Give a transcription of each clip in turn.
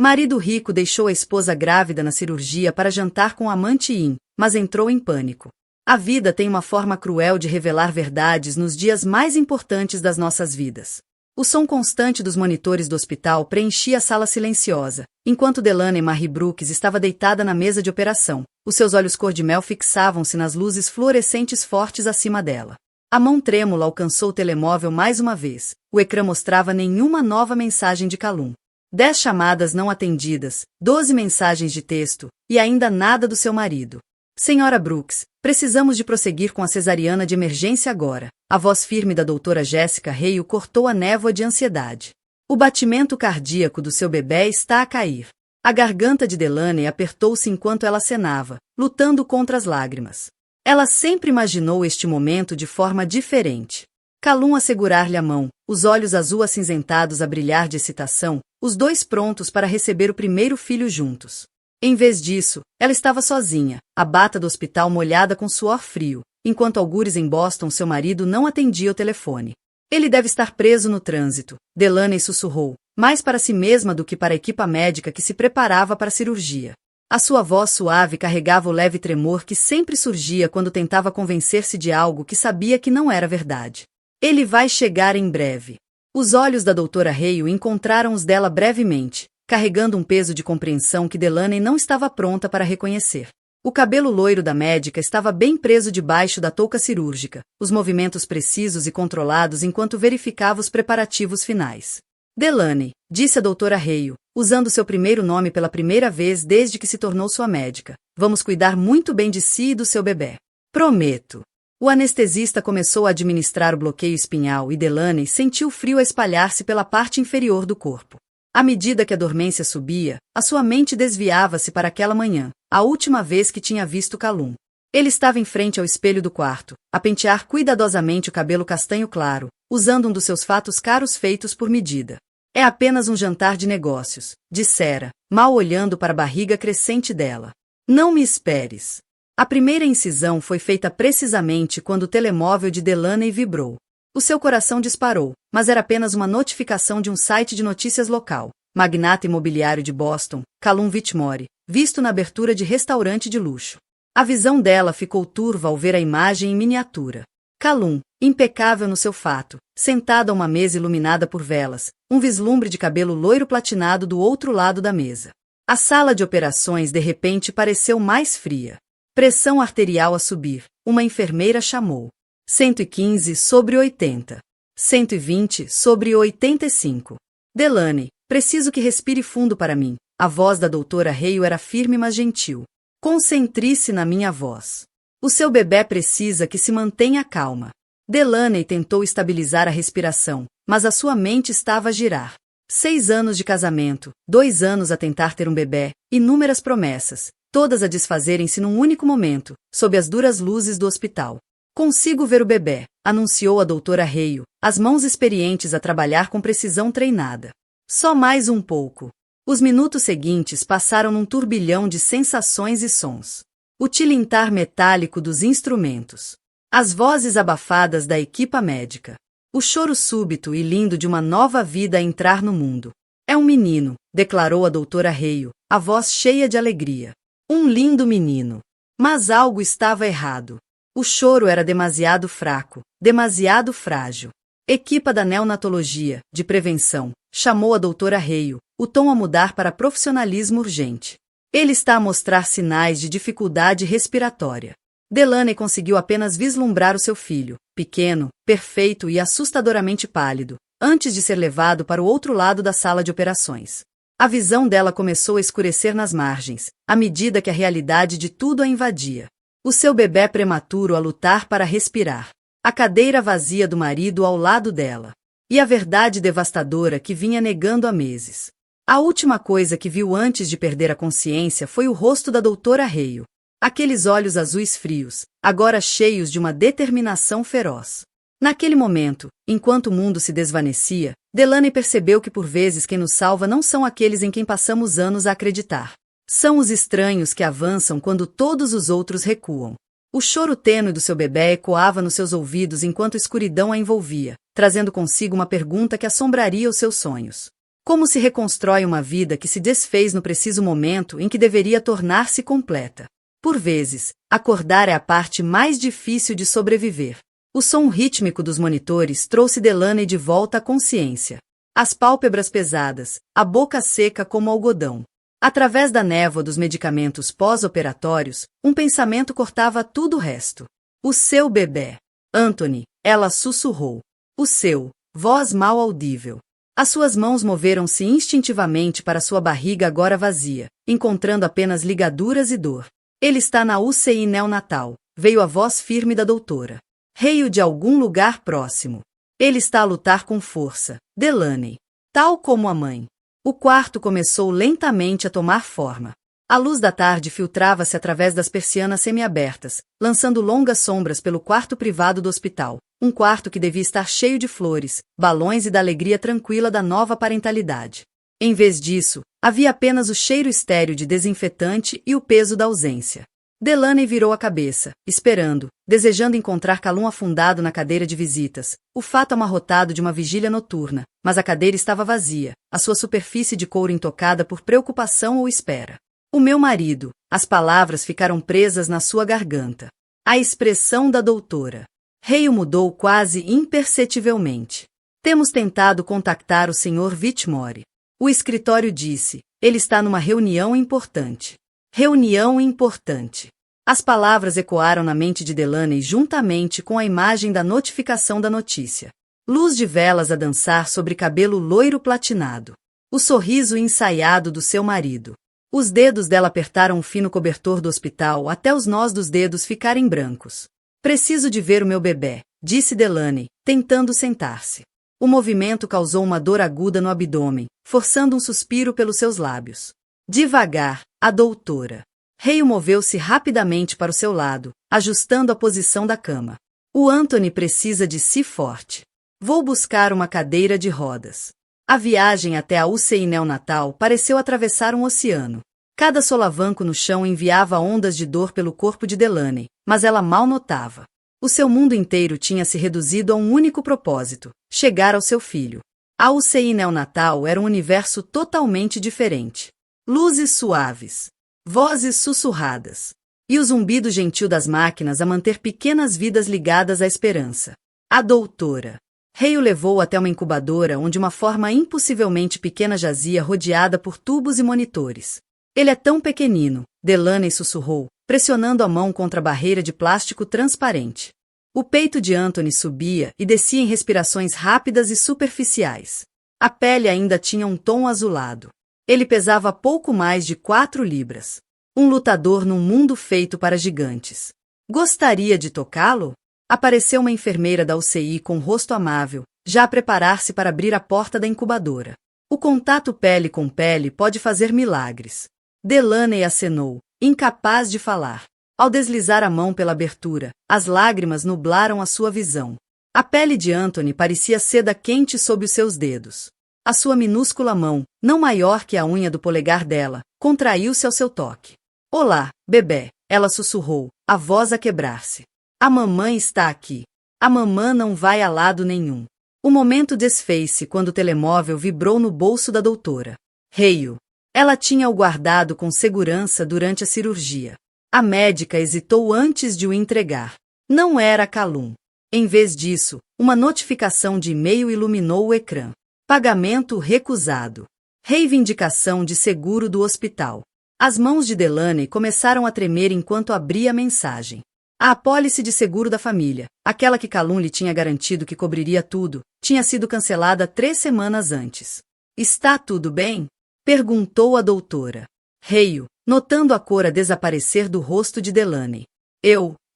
Marido rico deixou a esposa grávida na cirurgia para jantar com o amante In, mas entrou em pânico. A vida tem uma forma cruel de revelar verdades nos dias mais importantes das nossas vidas. O som constante dos monitores do hospital preenchia a sala silenciosa, enquanto Delaney Marie Brooks estava deitada na mesa de operação. Os seus olhos cor-de-mel fixavam-se nas luzes fluorescentes fortes acima dela. A mão trêmula alcançou o telemóvel mais uma vez. O ecrã mostrava nenhuma nova mensagem de Calum. 10 chamadas não atendidas, 12 mensagens de texto, e ainda nada do seu marido. Senhora Brooks, precisamos de prosseguir com a cesariana de emergência agora. A voz firme da doutora Jessica Hale cortou a névoa de ansiedade. O batimento cardíaco do seu bebê está a cair. A garganta de Delaney apertou-se enquanto ela acenava, lutando contra as lágrimas. Ela sempre imaginou este momento de forma diferente. Calum a segurar-lhe a mão, os olhos azul acinzentados a brilhar de excitação, os dois prontos para receber o primeiro filho juntos. Em vez disso, ela estava sozinha, a bata do hospital molhada com suor frio, enquanto algures em Boston seu marido não atendia o telefone. Ele deve estar preso no trânsito, Delaney sussurrou, mais para si mesma do que para a equipa médica que se preparava para a cirurgia. A sua voz suave carregava o leve tremor que sempre surgia quando tentava convencer-se de algo que sabia que não era verdade. Ele vai chegar em breve. Os olhos da doutora Hale encontraram os dela brevemente, carregando um peso de compreensão que Delaney não estava pronta para reconhecer. O cabelo loiro da médica estava bem preso debaixo da touca cirúrgica, os movimentos precisos e controlados enquanto verificava os preparativos finais. Delaney, disse a doutora Hale, usando seu primeiro nome pela primeira vez desde que se tornou sua médica, vamos cuidar muito bem de si e do seu bebê. Prometo. O anestesista começou a administrar o bloqueio espinhal e Delaney sentiu frio a espalhar-se pela parte inferior do corpo. À medida que a dormência subia, a sua mente desviava-se para aquela manhã, a última vez que tinha visto Calum. Ele estava em frente ao espelho do quarto, a pentear cuidadosamente o cabelo castanho claro, usando um dos seus fatos caros feitos por medida. É apenas um jantar de negócios, dissera, mal olhando para a barriga crescente dela. Não me esperes. A primeira incisão foi feita precisamente quando o telemóvel de Delaney vibrou. O seu coração disparou, mas era apenas uma notificação de um site de notícias local. Magnata imobiliário de Boston, Calum Whitmore, visto na abertura de restaurante de luxo. A visão dela ficou turva ao ver a imagem em miniatura. Calum, impecável no seu fato, sentada a uma mesa iluminada por velas, um vislumbre de cabelo loiro platinado do outro lado da mesa. A sala de operações de repente pareceu mais fria. Pressão arterial a subir, uma enfermeira chamou. 115 sobre 80. 120 sobre 85. Delaney, preciso que respire fundo para mim. A voz da doutora Hale era firme mas gentil. Concentre-se na minha voz. O seu bebê precisa que se mantenha calma. Delaney tentou estabilizar a respiração, mas a sua mente estava a girar. 6 anos de casamento, 2 anos a tentar ter um bebê, inúmeras promessas, todas a desfazerem-se num único momento, sob as duras luzes do hospital. Consigo ver o bebê, anunciou a doutora Hale, as mãos experientes a trabalhar com precisão treinada. Só mais um pouco. Os minutos seguintes passaram num turbilhão de sensações e sons. O tilintar metálico dos instrumentos. As vozes abafadas da equipa médica. O choro súbito e lindo de uma nova vida a entrar no mundo. É um menino, declarou a doutora Hale, a voz cheia de alegria. Um lindo menino. Mas algo estava errado. O choro era demasiado fraco, demasiado frágil. Equipa da neonatologia, de prevenção, chamou a doutora Hale, o tom a mudar para profissionalismo urgente. Ele está a mostrar sinais de dificuldade respiratória. Delaney conseguiu apenas vislumbrar o seu filho, pequeno, perfeito e assustadoramente pálido, antes de ser levado para o outro lado da sala de operações. A visão dela começou a escurecer nas margens, à medida que a realidade de tudo a invadia. O seu bebê prematuro a lutar para respirar. A cadeira vazia do marido ao lado dela. E a verdade devastadora que vinha negando há meses. A última coisa que viu antes de perder a consciência foi o rosto da doutora Hale. Aqueles olhos azuis frios, agora cheios de uma determinação feroz. Naquele momento, enquanto o mundo se desvanecia, Delaney percebeu que por vezes quem nos salva não são aqueles em quem passamos anos a acreditar. São os estranhos que avançam quando todos os outros recuam. O choro tênue do seu bebê ecoava nos seus ouvidos enquanto a escuridão a envolvia, trazendo consigo uma pergunta que assombraria os seus sonhos. Como se reconstrói uma vida que se desfez no preciso momento em que deveria tornar-se completa. Por vezes, acordar é a parte mais difícil de sobreviver. O som rítmico dos monitores trouxe Delaney de volta à consciência. As pálpebras pesadas, a boca seca como algodão. Através da névoa dos medicamentos pós-operatórios, um pensamento cortava tudo o resto. O seu bebê. Anthony, ela sussurrou. O seu, voz mal audível. As suas mãos moveram-se instintivamente para sua barriga agora vazia, encontrando apenas ligaduras e dor. Ele está na UCI neonatal, veio a voz firme da doutora. Reio de algum lugar próximo. Ele está a lutar com força, Delaney. Tal como a mãe. O quarto começou lentamente a tomar forma. A luz da tarde filtrava-se através das persianas semiabertas, lançando longas sombras pelo quarto privado do hospital. Um quarto que devia estar cheio de flores, balões e da alegria tranquila da nova parentalidade. Em vez disso, havia apenas o cheiro estéril de desinfetante e o peso da ausência. Delaney virou a cabeça, esperando, desejando encontrar Calum afundado na cadeira de visitas, o fato amarrotado de uma vigília noturna, mas a cadeira estava vazia, a sua superfície de couro intocada por preocupação ou espera. O meu marido, as palavras ficaram presas na sua garganta. A expressão da doutora. Reio mudou quase imperceptivelmente. Temos tentado contactar o Sr. Whitmore. O escritório disse, ele está numa reunião importante. Reunião importante. As palavras ecoaram na mente de Delaney juntamente com a imagem da notificação da notícia. Luz de velas a dançar sobre cabelo loiro platinado. O sorriso ensaiado do seu marido. Os dedos dela apertaram o fino cobertor do hospital até os nós dos dedos ficarem brancos. Preciso de ver o meu bebê, disse Delaney, tentando sentar-se. O movimento causou uma dor aguda no abdômen, forçando um suspiro pelos seus lábios. Devagar, a doutora. Reio moveu-se rapidamente para o seu lado, ajustando a posição da cama. O Anthony precisa de si forte. Vou buscar uma cadeira de rodas. A viagem até a UCI neonatal pareceu atravessar um oceano. Cada solavanco no chão enviava ondas de dor pelo corpo de Delaney, mas ela mal notava. O seu mundo inteiro tinha se reduzido a um único propósito: chegar ao seu filho. A UCI neonatal era um universo totalmente diferente. Luzes suaves, vozes sussurradas, e o zumbido gentil das máquinas a manter pequenas vidas ligadas à esperança. A doutora. Rei o levou até uma incubadora onde uma forma impossivelmente pequena jazia rodeada por tubos e monitores. Ele é tão pequenino, Delaney sussurrou, pressionando a mão contra a barreira de plástico transparente. O peito de Anthony subia e descia em respirações rápidas e superficiais. A pele ainda tinha um tom azulado. Ele pesava pouco mais de 4 libras. Um lutador num mundo feito para gigantes. Gostaria de tocá-lo? Apareceu uma enfermeira da UCI com rosto amável, já a preparar-se para abrir a porta da incubadora. O contato pele com pele pode fazer milagres. Delaney acenou, incapaz de falar. Ao deslizar a mão pela abertura, as lágrimas nublaram a sua visão. A pele de Anthony parecia seda quente sob os seus dedos. A sua minúscula mão, não maior que a unha do polegar dela, contraiu-se ao seu toque. Olá, bebê, ela sussurrou, a voz a quebrar-se. A mamãe está aqui. A mamã não vai a lado nenhum. O momento desfez-se quando o telemóvel vibrou no bolso da doutora. Reio. Ela tinha-o guardado com segurança durante a cirurgia. A médica hesitou antes de o entregar. Não era Calum. Em vez disso, uma notificação de e-mail iluminou o ecrã. Pagamento recusado. Reivindicação de seguro do hospital. As mãos de Delaney começaram a tremer enquanto abria a mensagem. A apólice de seguro da família, aquela que Calum lhe tinha garantido que cobriria tudo, tinha sido cancelada 3 semanas antes. Está tudo bem? Perguntou a doutora. Reio, notando a cor a desaparecer do rosto de Delaney.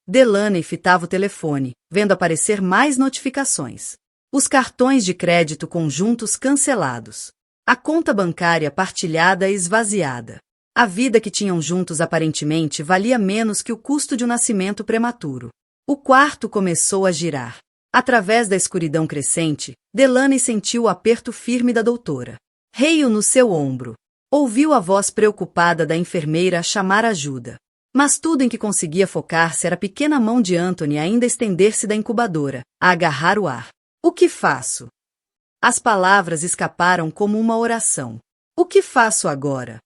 Delaney fitava o telefone, vendo aparecer mais notificações. Os cartões de crédito conjuntos cancelados. A conta bancária partilhada e esvaziada. A vida que tinham juntos aparentemente valia menos que o custo de um nascimento prematuro. O quarto começou a girar. Através da escuridão crescente, Delaney sentiu o aperto firme da doutora. Reio no seu ombro. Ouviu a voz preocupada da enfermeira chamar ajuda. Mas tudo em que conseguia focar-se era a pequena mão de Anthony ainda estender-se da incubadora, a agarrar o ar. O que faço? As palavras escaparam como uma oração. O que faço agora?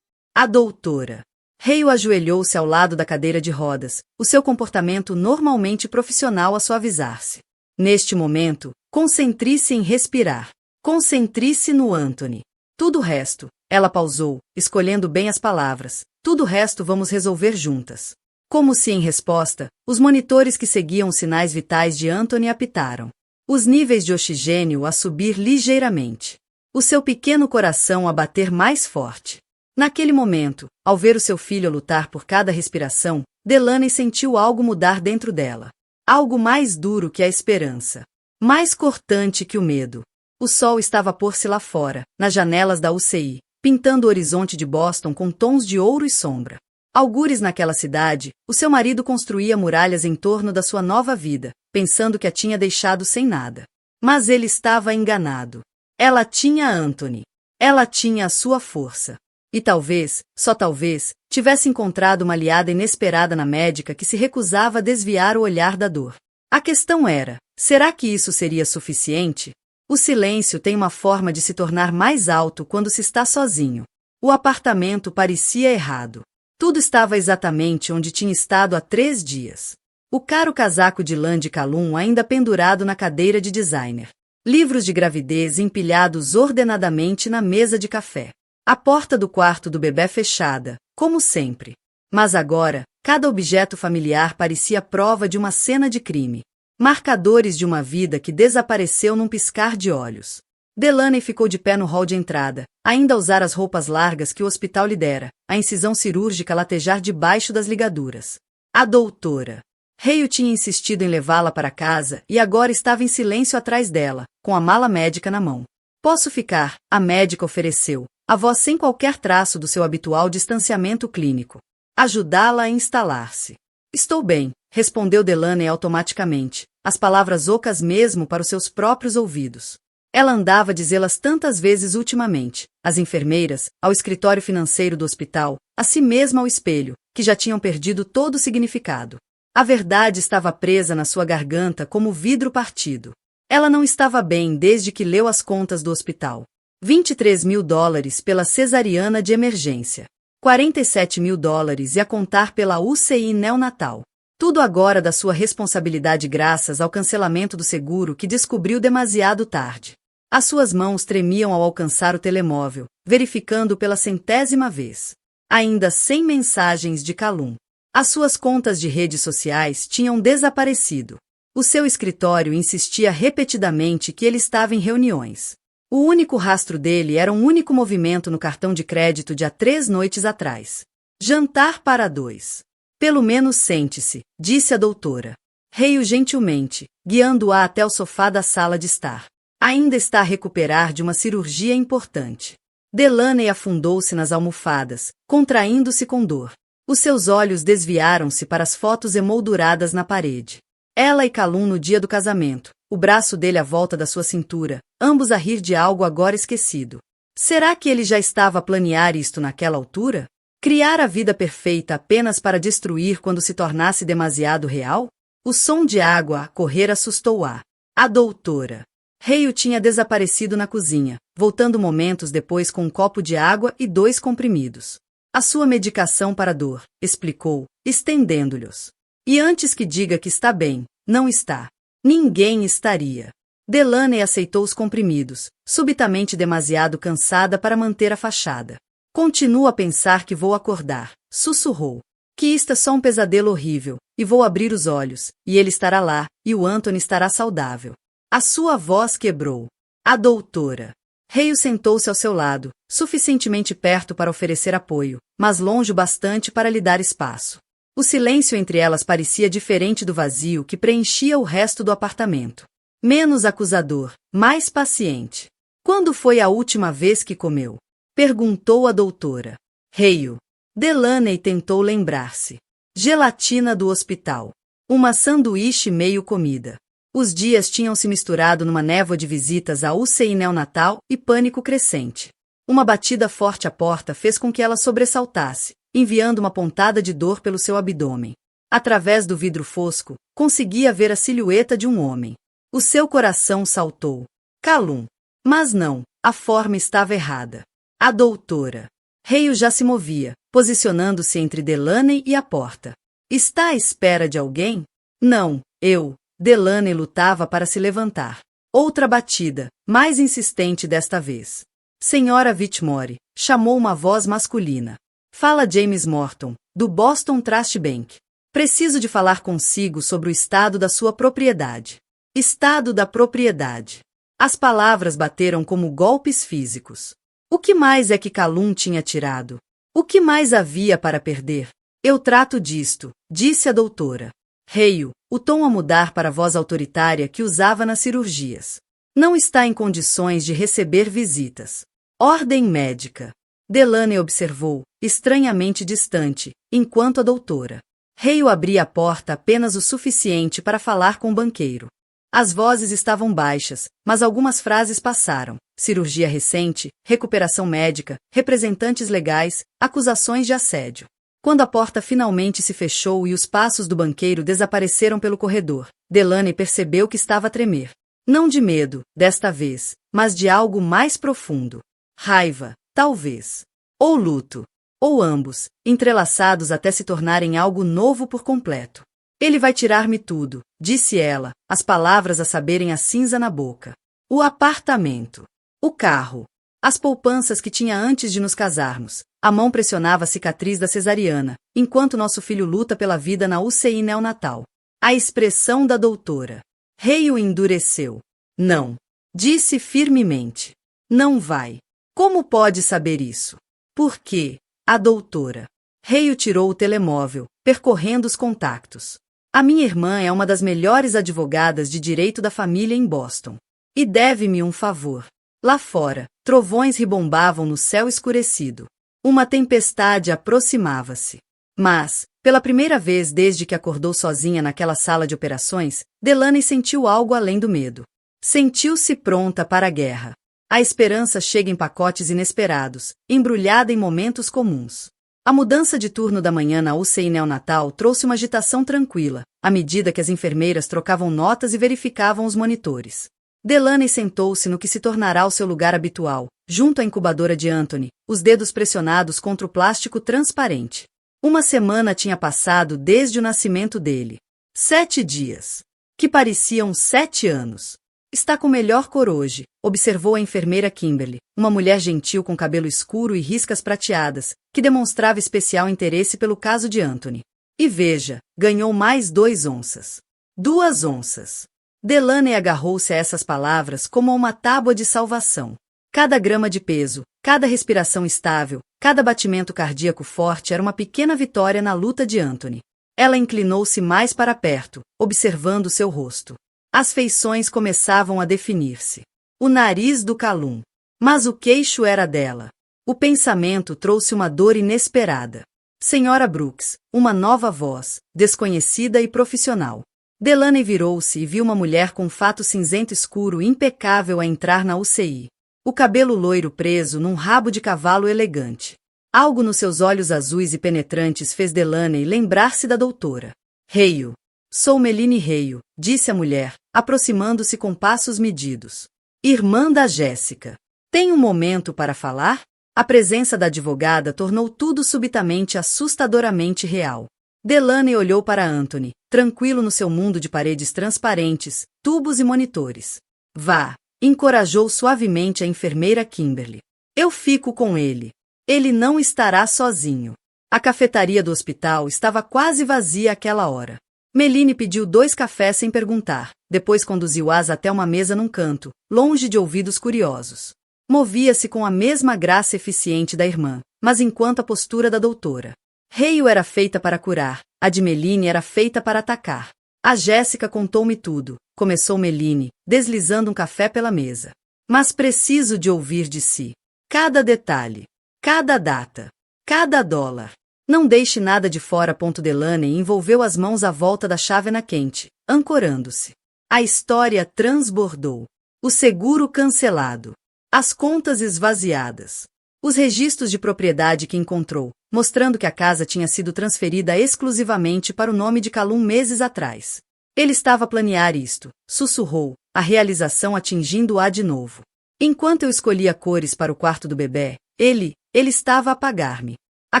A doutora. Hale ajoelhou-se ao lado da cadeira de rodas, o seu comportamento normalmente profissional a suavizar-se. Neste momento, concentre-se em respirar. Concentre-se no Anthony. Tudo o resto, ela pausou, escolhendo bem as palavras. Tudo o resto vamos resolver juntas. Como se em resposta, os monitores que seguiam os sinais vitais de Anthony apitaram. Os níveis de oxigênio a subir ligeiramente. O seu pequeno coração a bater mais forte. Naquele momento, ao ver o seu filho lutar por cada respiração, Delaney sentiu algo mudar dentro dela. Algo mais duro que a esperança. Mais cortante que o medo. O sol estava a pôr-se lá fora, nas janelas da UCI, pintando o horizonte de Boston com tons de ouro e sombra. Algures naquela cidade, o seu marido construía muralhas em torno da sua nova vida, pensando que a tinha deixado sem nada. Mas ele estava enganado. Ela tinha Anthony. Ela tinha a sua força. E talvez, só talvez, tivesse encontrado uma aliada inesperada na médica que se recusava a desviar o olhar da dor. A questão era, será que isso seria suficiente? O silêncio tem uma forma de se tornar mais alto quando se está sozinho. O apartamento parecia errado. Tudo estava exatamente onde tinha estado há 3 dias. O caro casaco de lã de Calum ainda pendurado na cadeira de designer. Livros de gravidez empilhados ordenadamente na mesa de café. A porta do quarto do bebê fechada, como sempre. Mas agora, cada objeto familiar parecia prova de uma cena de crime. Marcadores de uma vida que desapareceu num piscar de olhos. Delaney ficou de pé no hall de entrada, ainda a usar as roupas largas que o hospital lhe dera, a incisão cirúrgica latejar debaixo das ligaduras. A doutora. Hale tinha insistido em levá-la para casa e agora estava em silêncio atrás dela, com a mala médica na mão. Posso ficar, a médica ofereceu, a voz sem qualquer traço do seu habitual distanciamento clínico. Ajudá-la a instalar-se. Estou bem, respondeu Delaney automaticamente, as palavras ocas mesmo para os seus próprios ouvidos. Ela andava a dizê-las tantas vezes ultimamente, às enfermeiras, ao escritório financeiro do hospital, a si mesma ao espelho, que já tinham perdido todo o significado. A verdade estava presa na sua garganta como vidro partido. Ela não estava bem desde que leu as contas do hospital. $23.000 pela cesariana de emergência. $47.000 e a contar pela UCI neonatal. Tudo agora da sua responsabilidade graças ao cancelamento do seguro que descobriu demasiado tarde. As suas mãos tremiam ao alcançar o telemóvel, verificando pela 100ª vez. Ainda sem mensagens de Calum. As suas contas de redes sociais tinham desaparecido. O seu escritório insistia repetidamente que ele estava em reuniões. O único rastro dele era um único movimento no cartão de crédito de há 3 noites atrás. Jantar para 2. Pelo menos sente-se, disse a doutora. Hale gentilmente, guiando-a até o sofá da sala de estar. Ainda está a recuperar de uma cirurgia importante. Delaney afundou-se nas almofadas, contraindo-se com dor. Os seus olhos desviaram-se para as fotos emolduradas na parede. Ela e Calum no dia do casamento, o braço dele à volta da sua cintura, ambos a rir de algo agora esquecido. Será que ele já estava a planear isto naquela altura? Criar a vida perfeita apenas para destruir quando se tornasse demasiado real? O som de água a correr assustou-a. A doutora. Hale tinha desaparecido na cozinha, voltando momentos depois com um copo de água e 2 comprimidos. A sua medicação para a dor, explicou, estendendo-lhes. E antes que diga que está bem, não está. Ninguém estaria. Delaney aceitou os comprimidos, subitamente demasiado cansada para manter a fachada. Continuo a pensar que vou acordar, sussurrou. Que isto é só um pesadelo horrível, e vou abrir os olhos, e ele estará lá, e o Anthony estará saudável. A sua voz quebrou. A doutora. Hale sentou-se ao seu lado, suficientemente perto para oferecer apoio, mas longe o bastante para lhe dar espaço. O silêncio entre elas parecia diferente do vazio que preenchia o resto do apartamento. Menos acusador, mais paciente. Quando foi a última vez que comeu? Perguntou a doutora. Hale. Delaney tentou lembrar-se. Gelatina do hospital. Uma sanduíche meio comida. Os dias tinham se misturado numa névoa de visitas à UCI neonatal e pânico crescente. Uma batida forte à porta fez com que ela sobressaltasse, enviando uma pontada de dor pelo seu abdômen. Através do vidro fosco, conseguia ver a silhueta de um homem. O seu coração saltou. Calum. Mas não, a forma estava errada. A doutora Hale já se movia, posicionando-se entre Delaney e a porta. Está à espera de alguém? Não, eu. Delaney lutava para se levantar. Outra batida, mais insistente desta vez. Senhora Whitmore, chamou uma voz masculina. Fala James Morton, do Boston Trust Bank. Preciso de falar consigo sobre o estado da sua propriedade. Estado da propriedade. As palavras bateram como golpes físicos. O que mais é que Calum tinha tirado? O que mais havia para perder? Eu trato disto, disse a doutora Hale, o tom a mudar para a voz autoritária que usava nas cirurgias. Não está em condições de receber visitas. Ordem médica. Delaney observou, estranhamente distante, enquanto a doutora Hale abria a porta apenas o suficiente para falar com o banqueiro. As vozes estavam baixas, mas algumas frases passaram. Cirurgia recente, recuperação médica, representantes legais, acusações de assédio. Quando a porta finalmente se fechou e os passos do banqueiro desapareceram pelo corredor, Delaney percebeu que estava a tremer. Não de medo, desta vez, mas de algo mais profundo. Raiva, talvez. Ou luto. Ou ambos, entrelaçados até se tornarem algo novo por completo. Ele vai tirar-me tudo, disse ela, as palavras a saberem a cinza na boca. O apartamento. O carro. As poupanças que tinha antes de nos casarmos. A mão pressionava a cicatriz da cesariana, enquanto nosso filho luta pela vida na UCI neonatal. A expressão da doutora Hale endureceu. Não. Disse firmemente. Não vai. Como pode saber isso? Por quê? A doutora Hale tirou o telemóvel, percorrendo os contactos. A minha irmã é uma das melhores advogadas de direito da família em Boston. E deve-me um favor. Lá fora, trovões ribombavam no céu escurecido. Uma tempestade aproximava-se. Mas, pela primeira vez desde que acordou sozinha naquela sala de operações, Delaney sentiu algo além do medo. Sentiu-se pronta para a guerra. A esperança chega em pacotes inesperados, embrulhada em momentos comuns. A mudança de turno da manhã na UCI neonatal trouxe uma agitação tranquila, à medida que as enfermeiras trocavam notas e verificavam os monitores. Delaney sentou-se no que se tornará o seu lugar habitual, junto à incubadora de Anthony, os dedos pressionados contra o plástico transparente. Uma semana tinha passado desde o nascimento dele. 7 dias. Que pareciam 7 anos. Está com melhor cor hoje, observou a enfermeira Kimberly, uma mulher gentil com cabelo escuro e riscas prateadas, que demonstrava especial interesse pelo caso de Anthony. E veja, ganhou mais 2 onças. 2 onças. Delaney agarrou-se a essas palavras como a uma tábua de salvação. Cada grama de peso, cada respiração estável, cada batimento cardíaco forte era uma pequena vitória na luta de Anthony. Ela inclinou-se mais para perto, observando seu rosto. As feições começavam a definir-se. O nariz do Calum. Mas o queixo era dela. O pensamento trouxe uma dor inesperada. Senhora Brooks, uma nova voz, desconhecida e profissional. Delaney virou-se e viu uma mulher com fato cinzento escuro impecável a entrar na UCI. O cabelo loiro preso num rabo de cavalo elegante. Algo nos seus olhos azuis e penetrantes fez Delaney lembrar-se da doutora Hale. Sou Meline Hale, disse a mulher, aproximando-se com passos medidos. Irmã da Jéssica. Tem um momento para falar? A presença da advogada tornou tudo subitamente assustadoramente real. Delaney olhou para Anthony, tranquilo no seu mundo de paredes transparentes, tubos e monitores. Vá, encorajou suavemente a enfermeira Kimberly. Eu fico com ele. Ele não estará sozinho. A cafetaria do hospital estava quase vazia àquela hora. Meline pediu 2 cafés sem perguntar, depois conduziu-as até uma mesa num canto, longe de ouvidos curiosos. Movia-se com a mesma graça eficiente da irmã, mas enquanto a postura da doutora Hale era feita para curar, a de Meline era feita para atacar. A Jéssica contou-me tudo, começou Meline, deslizando um café pela mesa. Mas preciso de ouvir de si. Cada detalhe, cada data, cada dólar. Não deixe nada de fora. Delaney envolveu as mãos à volta da chávena quente, ancorando-se. A história transbordou. O seguro cancelado. As contas esvaziadas. Os registros de propriedade que encontrou, mostrando que a casa tinha sido transferida exclusivamente para o nome de Calum meses atrás. Ele estava a planear isto, sussurrou, a realização atingindo-a de novo. Enquanto eu escolhia cores para o quarto do bebê, ele estava a apagar-me. A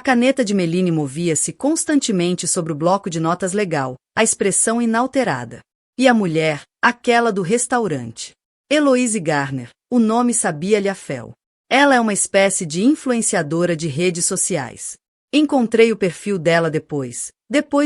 caneta de Meline movia-se constantemente sobre o bloco de notas legal, a expressão inalterada. E a mulher, aquela do restaurante. Eloise Garner, o nome sabia-lhe a fel. Ela é uma espécie de influenciadora de redes sociais. Encontrei o perfil dela depois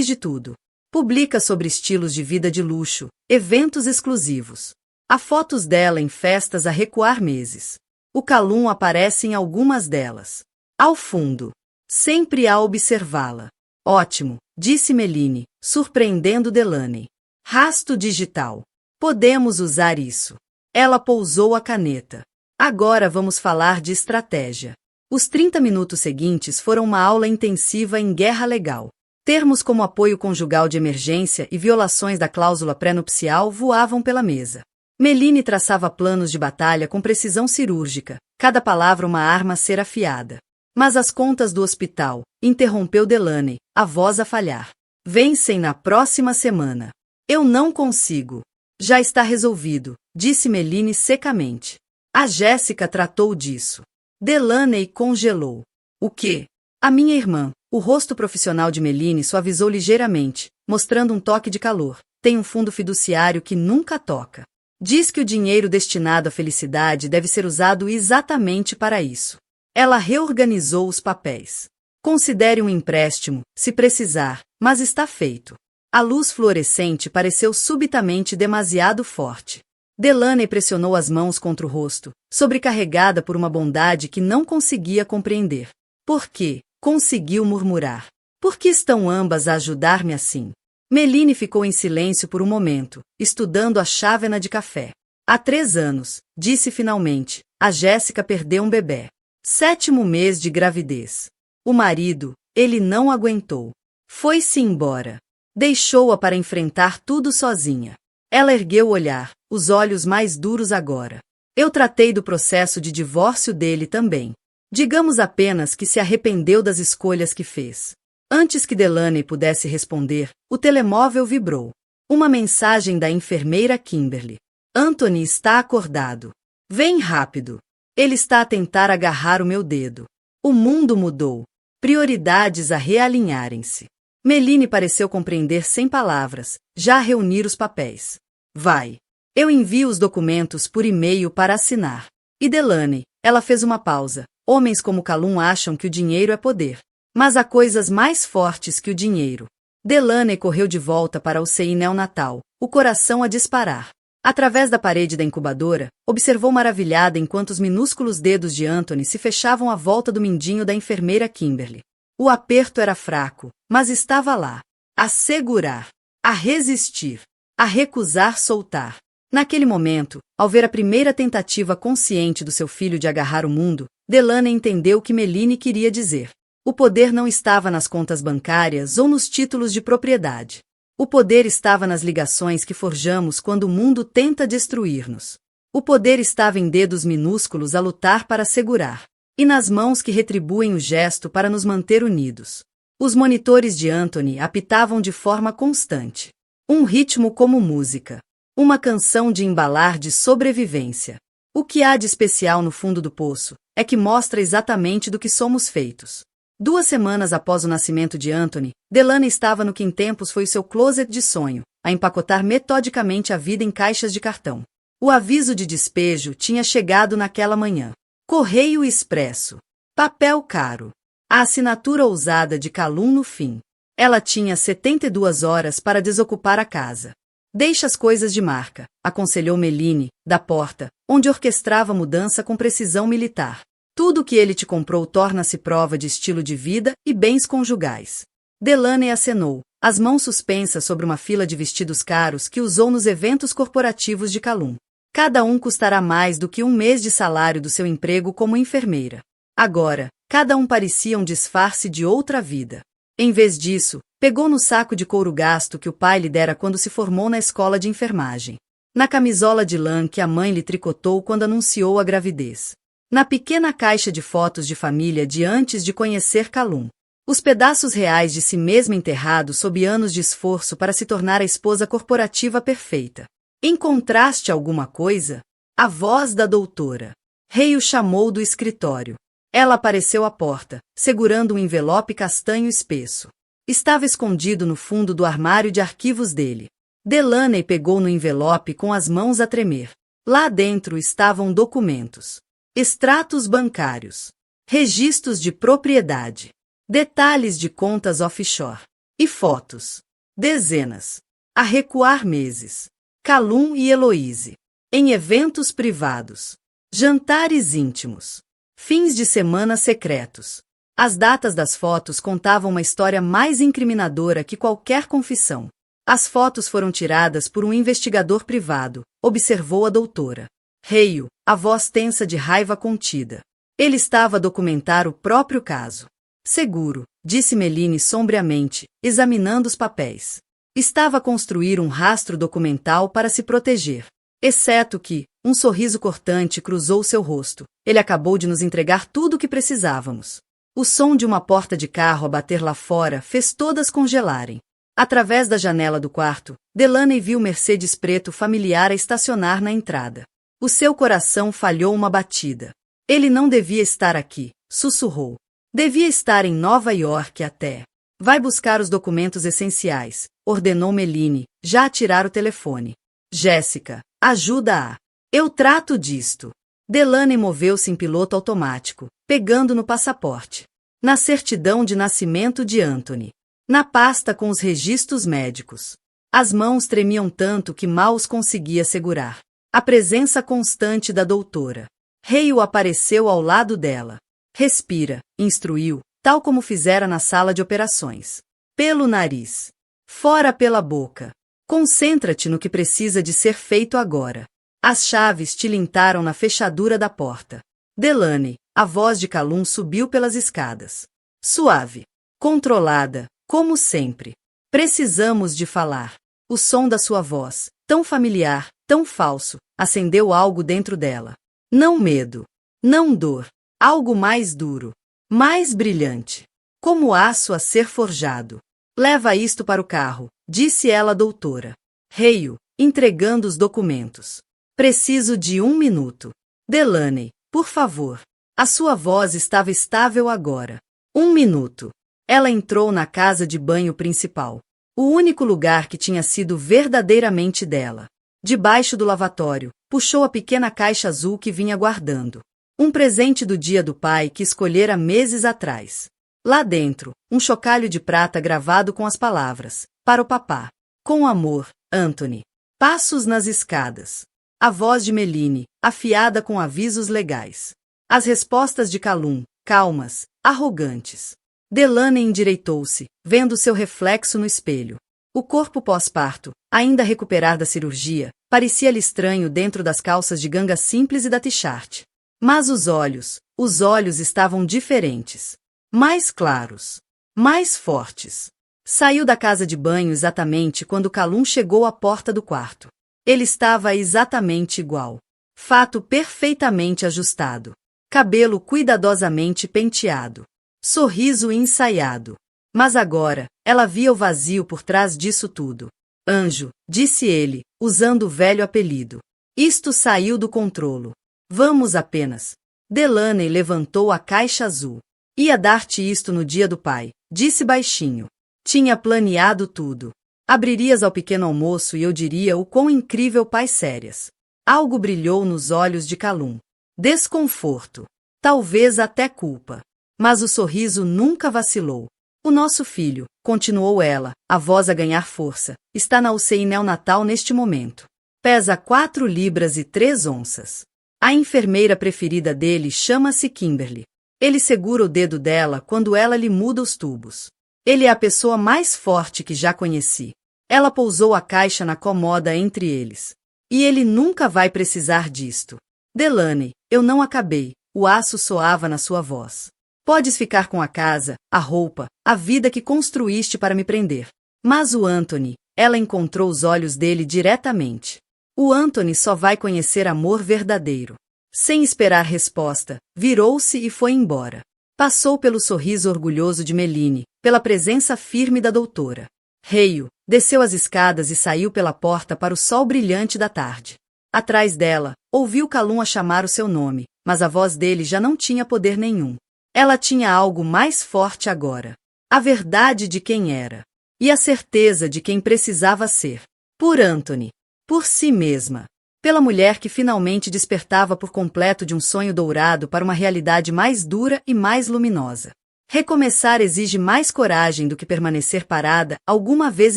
de tudo. Publica sobre estilos de vida de luxo, eventos exclusivos. Há fotos dela em festas a recuar meses. O Calum aparece em algumas delas. Ao fundo. Sempre a observá-la. Ótimo, disse Meline, surpreendendo Delaney. Rasto digital. Podemos usar isso. Ela pousou a caneta. Agora vamos falar de estratégia. Os 30 minutos seguintes foram uma aula intensiva em guerra legal. Termos como apoio conjugal de emergência e violações da cláusula pré-nupcial voavam pela mesa. Meline traçava planos de batalha com precisão cirúrgica, cada palavra uma arma a ser afiada. Mas as contas do hospital, interrompeu Delaney, a voz a falhar. Vencem na próxima semana. Eu não consigo. Já está resolvido, disse Meline secamente. A Jéssica tratou disso. Delaney congelou. O quê? A minha irmã, o rosto profissional de Meline suavizou ligeiramente, mostrando um toque de calor. Tem um fundo fiduciário que nunca toca. Diz que o dinheiro destinado à felicidade deve ser usado exatamente para isso. Ela reorganizou os papéis. Considere um empréstimo, se precisar, mas está feito. A luz fluorescente pareceu subitamente demasiado forte. Delaney pressionou as mãos contra o rosto, sobrecarregada por uma bondade que não conseguia compreender. Por quê? Conseguiu murmurar. Por que estão ambas a ajudar-me assim? Meline ficou em silêncio por um momento, estudando a chávena de café. Há 3 anos, disse finalmente, a Jéssica perdeu um bebê. 7º mês de gravidez. O marido, ele não aguentou. Foi-se embora. Deixou-a para enfrentar tudo sozinha. Ela ergueu o olhar, os olhos mais duros agora. Eu tratei do processo de divórcio dele também. Digamos apenas que se arrependeu das escolhas que fez. Antes que Delaney pudesse responder, o telemóvel vibrou. Uma mensagem da enfermeira Kimberly. Anthony está acordado. Vem rápido. Ele está a tentar agarrar o meu dedo. O mundo mudou. Prioridades a realinharem-se. Meline pareceu compreender sem palavras, já a reunir os papéis. Vai. Eu envio os documentos por e-mail para assinar. E Delaney, ela fez uma pausa. Homens como Calum acham que o dinheiro é poder. Mas há coisas mais fortes que o dinheiro. Delaney correu de volta para a UCI neonatal, o coração a disparar. Através da parede da incubadora, observou maravilhada enquanto os minúsculos dedos de Anthony se fechavam à volta do mindinho da enfermeira Kimberly. O aperto era fraco, mas estava lá. A segurar, a resistir, a recusar soltar. Naquele momento, ao ver a primeira tentativa consciente do seu filho de agarrar o mundo, Delaney entendeu o que Meline queria dizer. O poder não estava nas contas bancárias ou nos títulos de propriedade. O poder estava nas ligações que forjamos quando o mundo tenta destruir-nos. O poder estava em dedos minúsculos a lutar para segurar, e nas mãos que retribuem o gesto para nos manter unidos. Os monitores de Anthony apitavam de forma constante. Um ritmo como música. Uma canção de embalar de sobrevivência. O que há de especial no fundo do poço é que mostra exatamente do que somos feitos. 2 semanas após o nascimento de Anthony, Delaney estava no que em tempos foi seu closet de sonho, a empacotar metodicamente a vida em caixas de cartão. O aviso de despejo tinha chegado naquela manhã. Correio expresso. Papel caro. A assinatura ousada de Calum no fim. Ela tinha 72 horas para desocupar a casa. Deixe as coisas de marca, aconselhou Meline, da porta, onde orquestrava a mudança com precisão militar. Tudo o que ele te comprou torna-se prova de estilo de vida e bens conjugais. Delaney acenou, as mãos suspensas sobre uma fila de vestidos caros que usou nos eventos corporativos de Calum. Cada um custará mais do que 1 mês de salário do seu emprego como enfermeira. Agora, cada um parecia um disfarce de outra vida. Em vez disso, pegou no saco de couro gasto que o pai lhe dera quando se formou na escola de enfermagem. Na camisola de lã que a mãe lhe tricotou quando anunciou a gravidez. Na pequena caixa de fotos de família de antes de conhecer Calum. Os pedaços reais de si mesma enterrados sob anos de esforço para se tornar a esposa corporativa perfeita. Encontraste alguma coisa? A voz da doutora. Rei o chamou do escritório. Ela apareceu à porta, segurando um envelope castanho espesso. Estava escondido no fundo do armário de arquivos dele. Delaney pegou no envelope com as mãos a tremer. Lá dentro estavam documentos, extratos bancários, registros de propriedade, detalhes de contas offshore e fotos. Dezenas. A recuar meses. Calum e Heloise. Em eventos privados. Jantares íntimos. Fins de semana secretos. As datas das fotos contavam uma história mais incriminadora que qualquer confissão. As fotos foram tiradas por um investigador privado, observou a doutora. Reio, a voz tensa de raiva contida. Ele estava a documentar o próprio caso. Seguro, disse Meline sombriamente, examinando os papéis. Estava a construir um rastro documental para se proteger. Exceto que, um sorriso cortante cruzou seu rosto. Ele acabou de nos entregar tudo o que precisávamos. O som de uma porta de carro a bater lá fora fez todas congelarem. Através da janela do quarto, Delaney viu Mercedes preto familiar a estacionar na entrada. O seu coração falhou uma batida. Ele não devia estar aqui, sussurrou. Devia estar em Nova York até. Vai buscar os documentos essenciais, ordenou Meline, já a tirar o telefone. Jéssica, ajuda-a. Eu trato disto. Delaney moveu-se em piloto automático, pegando no passaporte. Na certidão de nascimento de Anthony. Na pasta com os registros médicos. As mãos tremiam tanto que mal os conseguia segurar. A presença constante da doutora. Reio apareceu ao lado dela. Respira, instruiu, tal como fizera na sala de operações. Pelo nariz. Fora pela boca. Concentra-te no que precisa de ser feito agora. As chaves tilintaram na fechadura da porta. Delaney, a voz de Calum subiu pelas escadas. Suave. Controlada, como sempre. Precisamos de falar. O som da sua voz, tão familiar, tão falso, acendeu algo dentro dela. Não medo. Não dor. Algo mais duro. Mais brilhante. Como aço a ser forjado. Leva isto para o carro, disse ela à doutora. Reio, entregando os documentos. Preciso de 1 minuto. Delaney, por favor. A sua voz estava estável agora. 1 minuto. Ela entrou na casa de banho principal. O único lugar que tinha sido verdadeiramente dela. Debaixo do lavatório, puxou a pequena caixa azul que vinha guardando. Um presente do dia do pai que escolhera meses atrás. Lá dentro, um chocalho de prata gravado com as palavras, para o papá. Com amor, Anthony. Passos nas escadas. A voz de Meline, afiada com avisos legais. As respostas de Calum, calmas, arrogantes. Delaney endireitou-se, vendo seu reflexo no espelho. O corpo pós-parto, ainda a recuperar da cirurgia, parecia-lhe estranho dentro das calças de ganga simples e da t-shirt. Mas os olhos estavam diferentes. Mais claros. Mais fortes. Saiu da casa de banho exatamente quando Calum chegou à porta do quarto. Ele estava exatamente igual. Fato perfeitamente ajustado. Cabelo cuidadosamente penteado. Sorriso ensaiado. Mas agora, ela via o vazio por trás disso tudo. Anjo, disse ele, usando o velho apelido. Isto saiu do controlo. Vamos apenas. Delaney levantou a caixa azul. Ia dar-te isto no dia do pai, disse baixinho. Tinha planeado tudo. Abririas ao pequeno almoço e eu diria o quão incrível pai sérias. Algo brilhou nos olhos de Calum. Desconforto. Talvez até culpa. Mas o sorriso nunca vacilou. O nosso filho, continuou ela, a voz a ganhar força, está na UCI neonatal neste momento. Pesa 4 libras e 3 onças. A enfermeira preferida dele chama-se Kimberly. Ele segura o dedo dela quando ela lhe muda os tubos. Ele é a pessoa mais forte que já conheci. Ela pousou a caixa na comoda entre eles. E ele nunca vai precisar disto. Delaney, eu não acabei. O aço soava na sua voz. Podes ficar com a casa, a roupa, a vida que construíste para me prender. Mas o Anthony, ela encontrou os olhos dele diretamente. O Anthony só vai conhecer amor verdadeiro. Sem esperar resposta, virou-se e foi embora. Passou pelo sorriso orgulhoso de Meline, pela presença firme da doutora. Reio, desceu as escadas e saiu pela porta para o sol brilhante da tarde. Atrás dela, ouviu Calum a chamar o seu nome, mas a voz dele já não tinha poder nenhum. Ela tinha algo mais forte agora. A verdade de quem era. E a certeza de quem precisava ser. Por Anthony. Por si mesma. Pela mulher que finalmente despertava por completo de um sonho dourado para uma realidade mais dura e mais luminosa. Recomeçar exige mais coragem do que permanecer parada alguma vez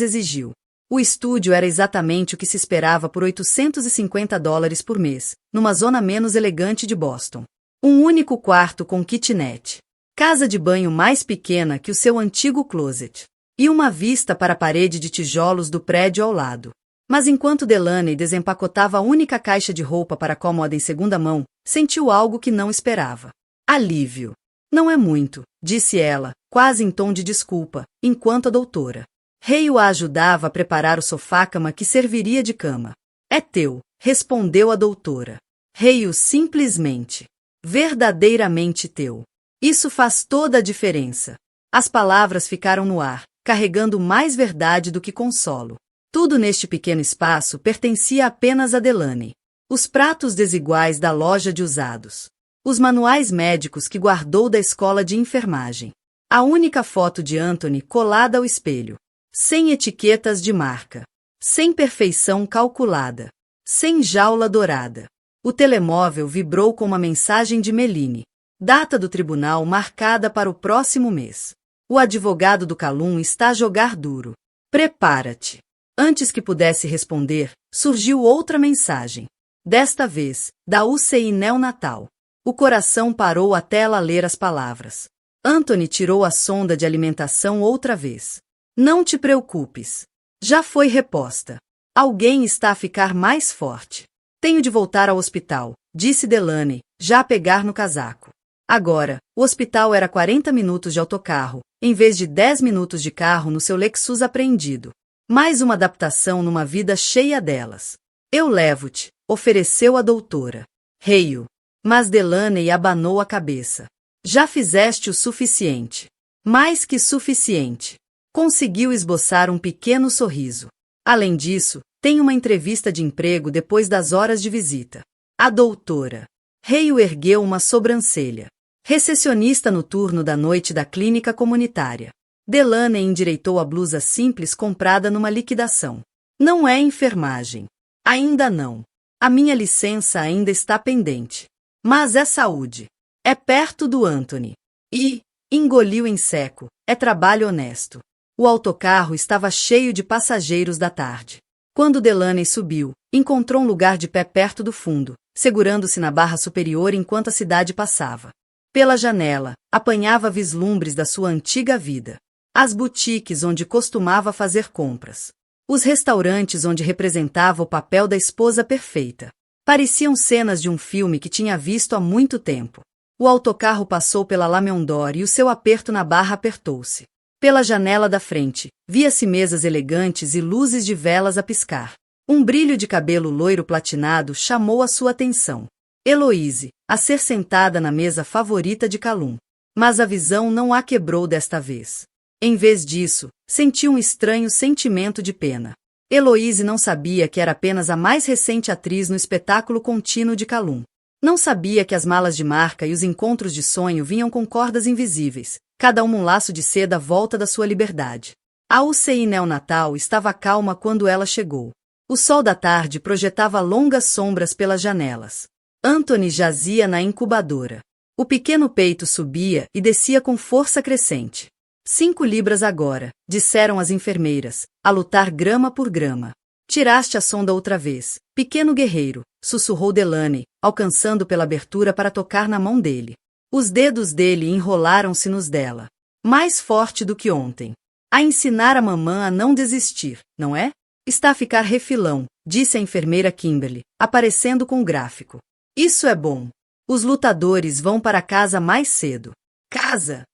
exigiu. O estúdio era exatamente o que se esperava por $850 por mês, numa zona menos elegante de Boston. Um único quarto com kitnet. Casa de banho mais pequena que o seu antigo closet. E uma vista para a parede de tijolos do prédio ao lado. Mas enquanto Delaney desempacotava a única caixa de roupa para cômoda em segunda mão, sentiu algo que não esperava. Alívio. Não é muito, disse ela, quase em tom de desculpa, enquanto a doutora Hale a ajudava a preparar o sofá-cama que serviria de cama. É teu, respondeu a doutora Hale simplesmente. Verdadeiramente teu. Isso faz toda a diferença. As palavras ficaram no ar, carregando mais verdade do que consolo. Tudo neste pequeno espaço pertencia apenas a Delaney. Os pratos desiguais da loja de usados. Os manuais médicos que guardou da escola de enfermagem. A única foto de Anthony colada ao espelho. Sem etiquetas de marca. Sem perfeição calculada. Sem jaula dourada. O telemóvel vibrou com uma mensagem de Meline. Data do tribunal marcada para o próximo mês. O advogado do Calum está a jogar duro. Prepara-te. Antes que pudesse responder, surgiu outra mensagem. Desta vez, da UCI neonatal. O coração parou até ela ler as palavras. Anthony tirou a sonda de alimentação outra vez. Não te preocupes. Já foi reposta. Alguém está a ficar mais forte. Tenho de voltar ao hospital, disse Delaney, já a pegar no casaco. Agora, o hospital era 40 minutos de autocarro, em vez de 10 minutos de carro no seu Lexus apreendido. Mais uma adaptação numa vida cheia delas. Eu levo-te, ofereceu a doutora Hale. Mas Delaney abanou a cabeça. Já fizeste o suficiente. Mais que suficiente. Conseguiu esboçar um pequeno sorriso. Além disso, tem uma entrevista de emprego depois das horas de visita. A doutora Hale ergueu uma sobrancelha. Recepcionista no turno da noite da clínica comunitária. Delaney endireitou a blusa simples comprada numa liquidação. Não é enfermagem. Ainda não. A minha licença ainda está pendente. Mas é saúde. É perto do Anthony. E, engoliu em seco, é trabalho honesto. O autocarro estava cheio de passageiros da tarde. Quando Delaney subiu, encontrou um lugar de pé perto do fundo, segurando-se na barra superior enquanto a cidade passava. Pela janela, apanhava vislumbres da sua antiga vida. As boutiques onde costumava fazer compras. Os restaurantes onde representava o papel da esposa perfeita. Pareciam cenas de um filme que tinha visto há muito tempo. O autocarro passou pela La Maison d'Or e o seu aperto na barra apertou-se. Pela janela da frente, via-se mesas elegantes e luzes de velas a piscar. Um brilho de cabelo loiro platinado chamou a sua atenção. Heloise, a ser sentada na mesa favorita de Calum. Mas a visão não a quebrou desta vez. Em vez disso, sentiu um estranho sentimento de pena. Heloise não sabia que era apenas a mais recente atriz no espetáculo contínuo de Calum. Não sabia que as malas de marca e os encontros de sonho vinham com cordas invisíveis, cada uma um laço de seda à volta da sua liberdade. A UCI neonatal estava calma quando ela chegou. O sol da tarde projetava longas sombras pelas janelas. Anthony jazia na incubadora. O pequeno peito subia e descia com força crescente. 5 libras agora, disseram as enfermeiras, a lutar grama por grama. Tiraste a sonda outra vez, pequeno guerreiro, sussurrou Delaney, alcançando pela abertura para tocar na mão dele. Os dedos dele enrolaram-se nos dela. Mais forte do que ontem. A ensinar a mamã a não desistir, não é? Está a ficar refilão, disse a enfermeira Kimberly, aparecendo com o gráfico. Isso é bom. Os lutadores vão para casa mais cedo. Casa!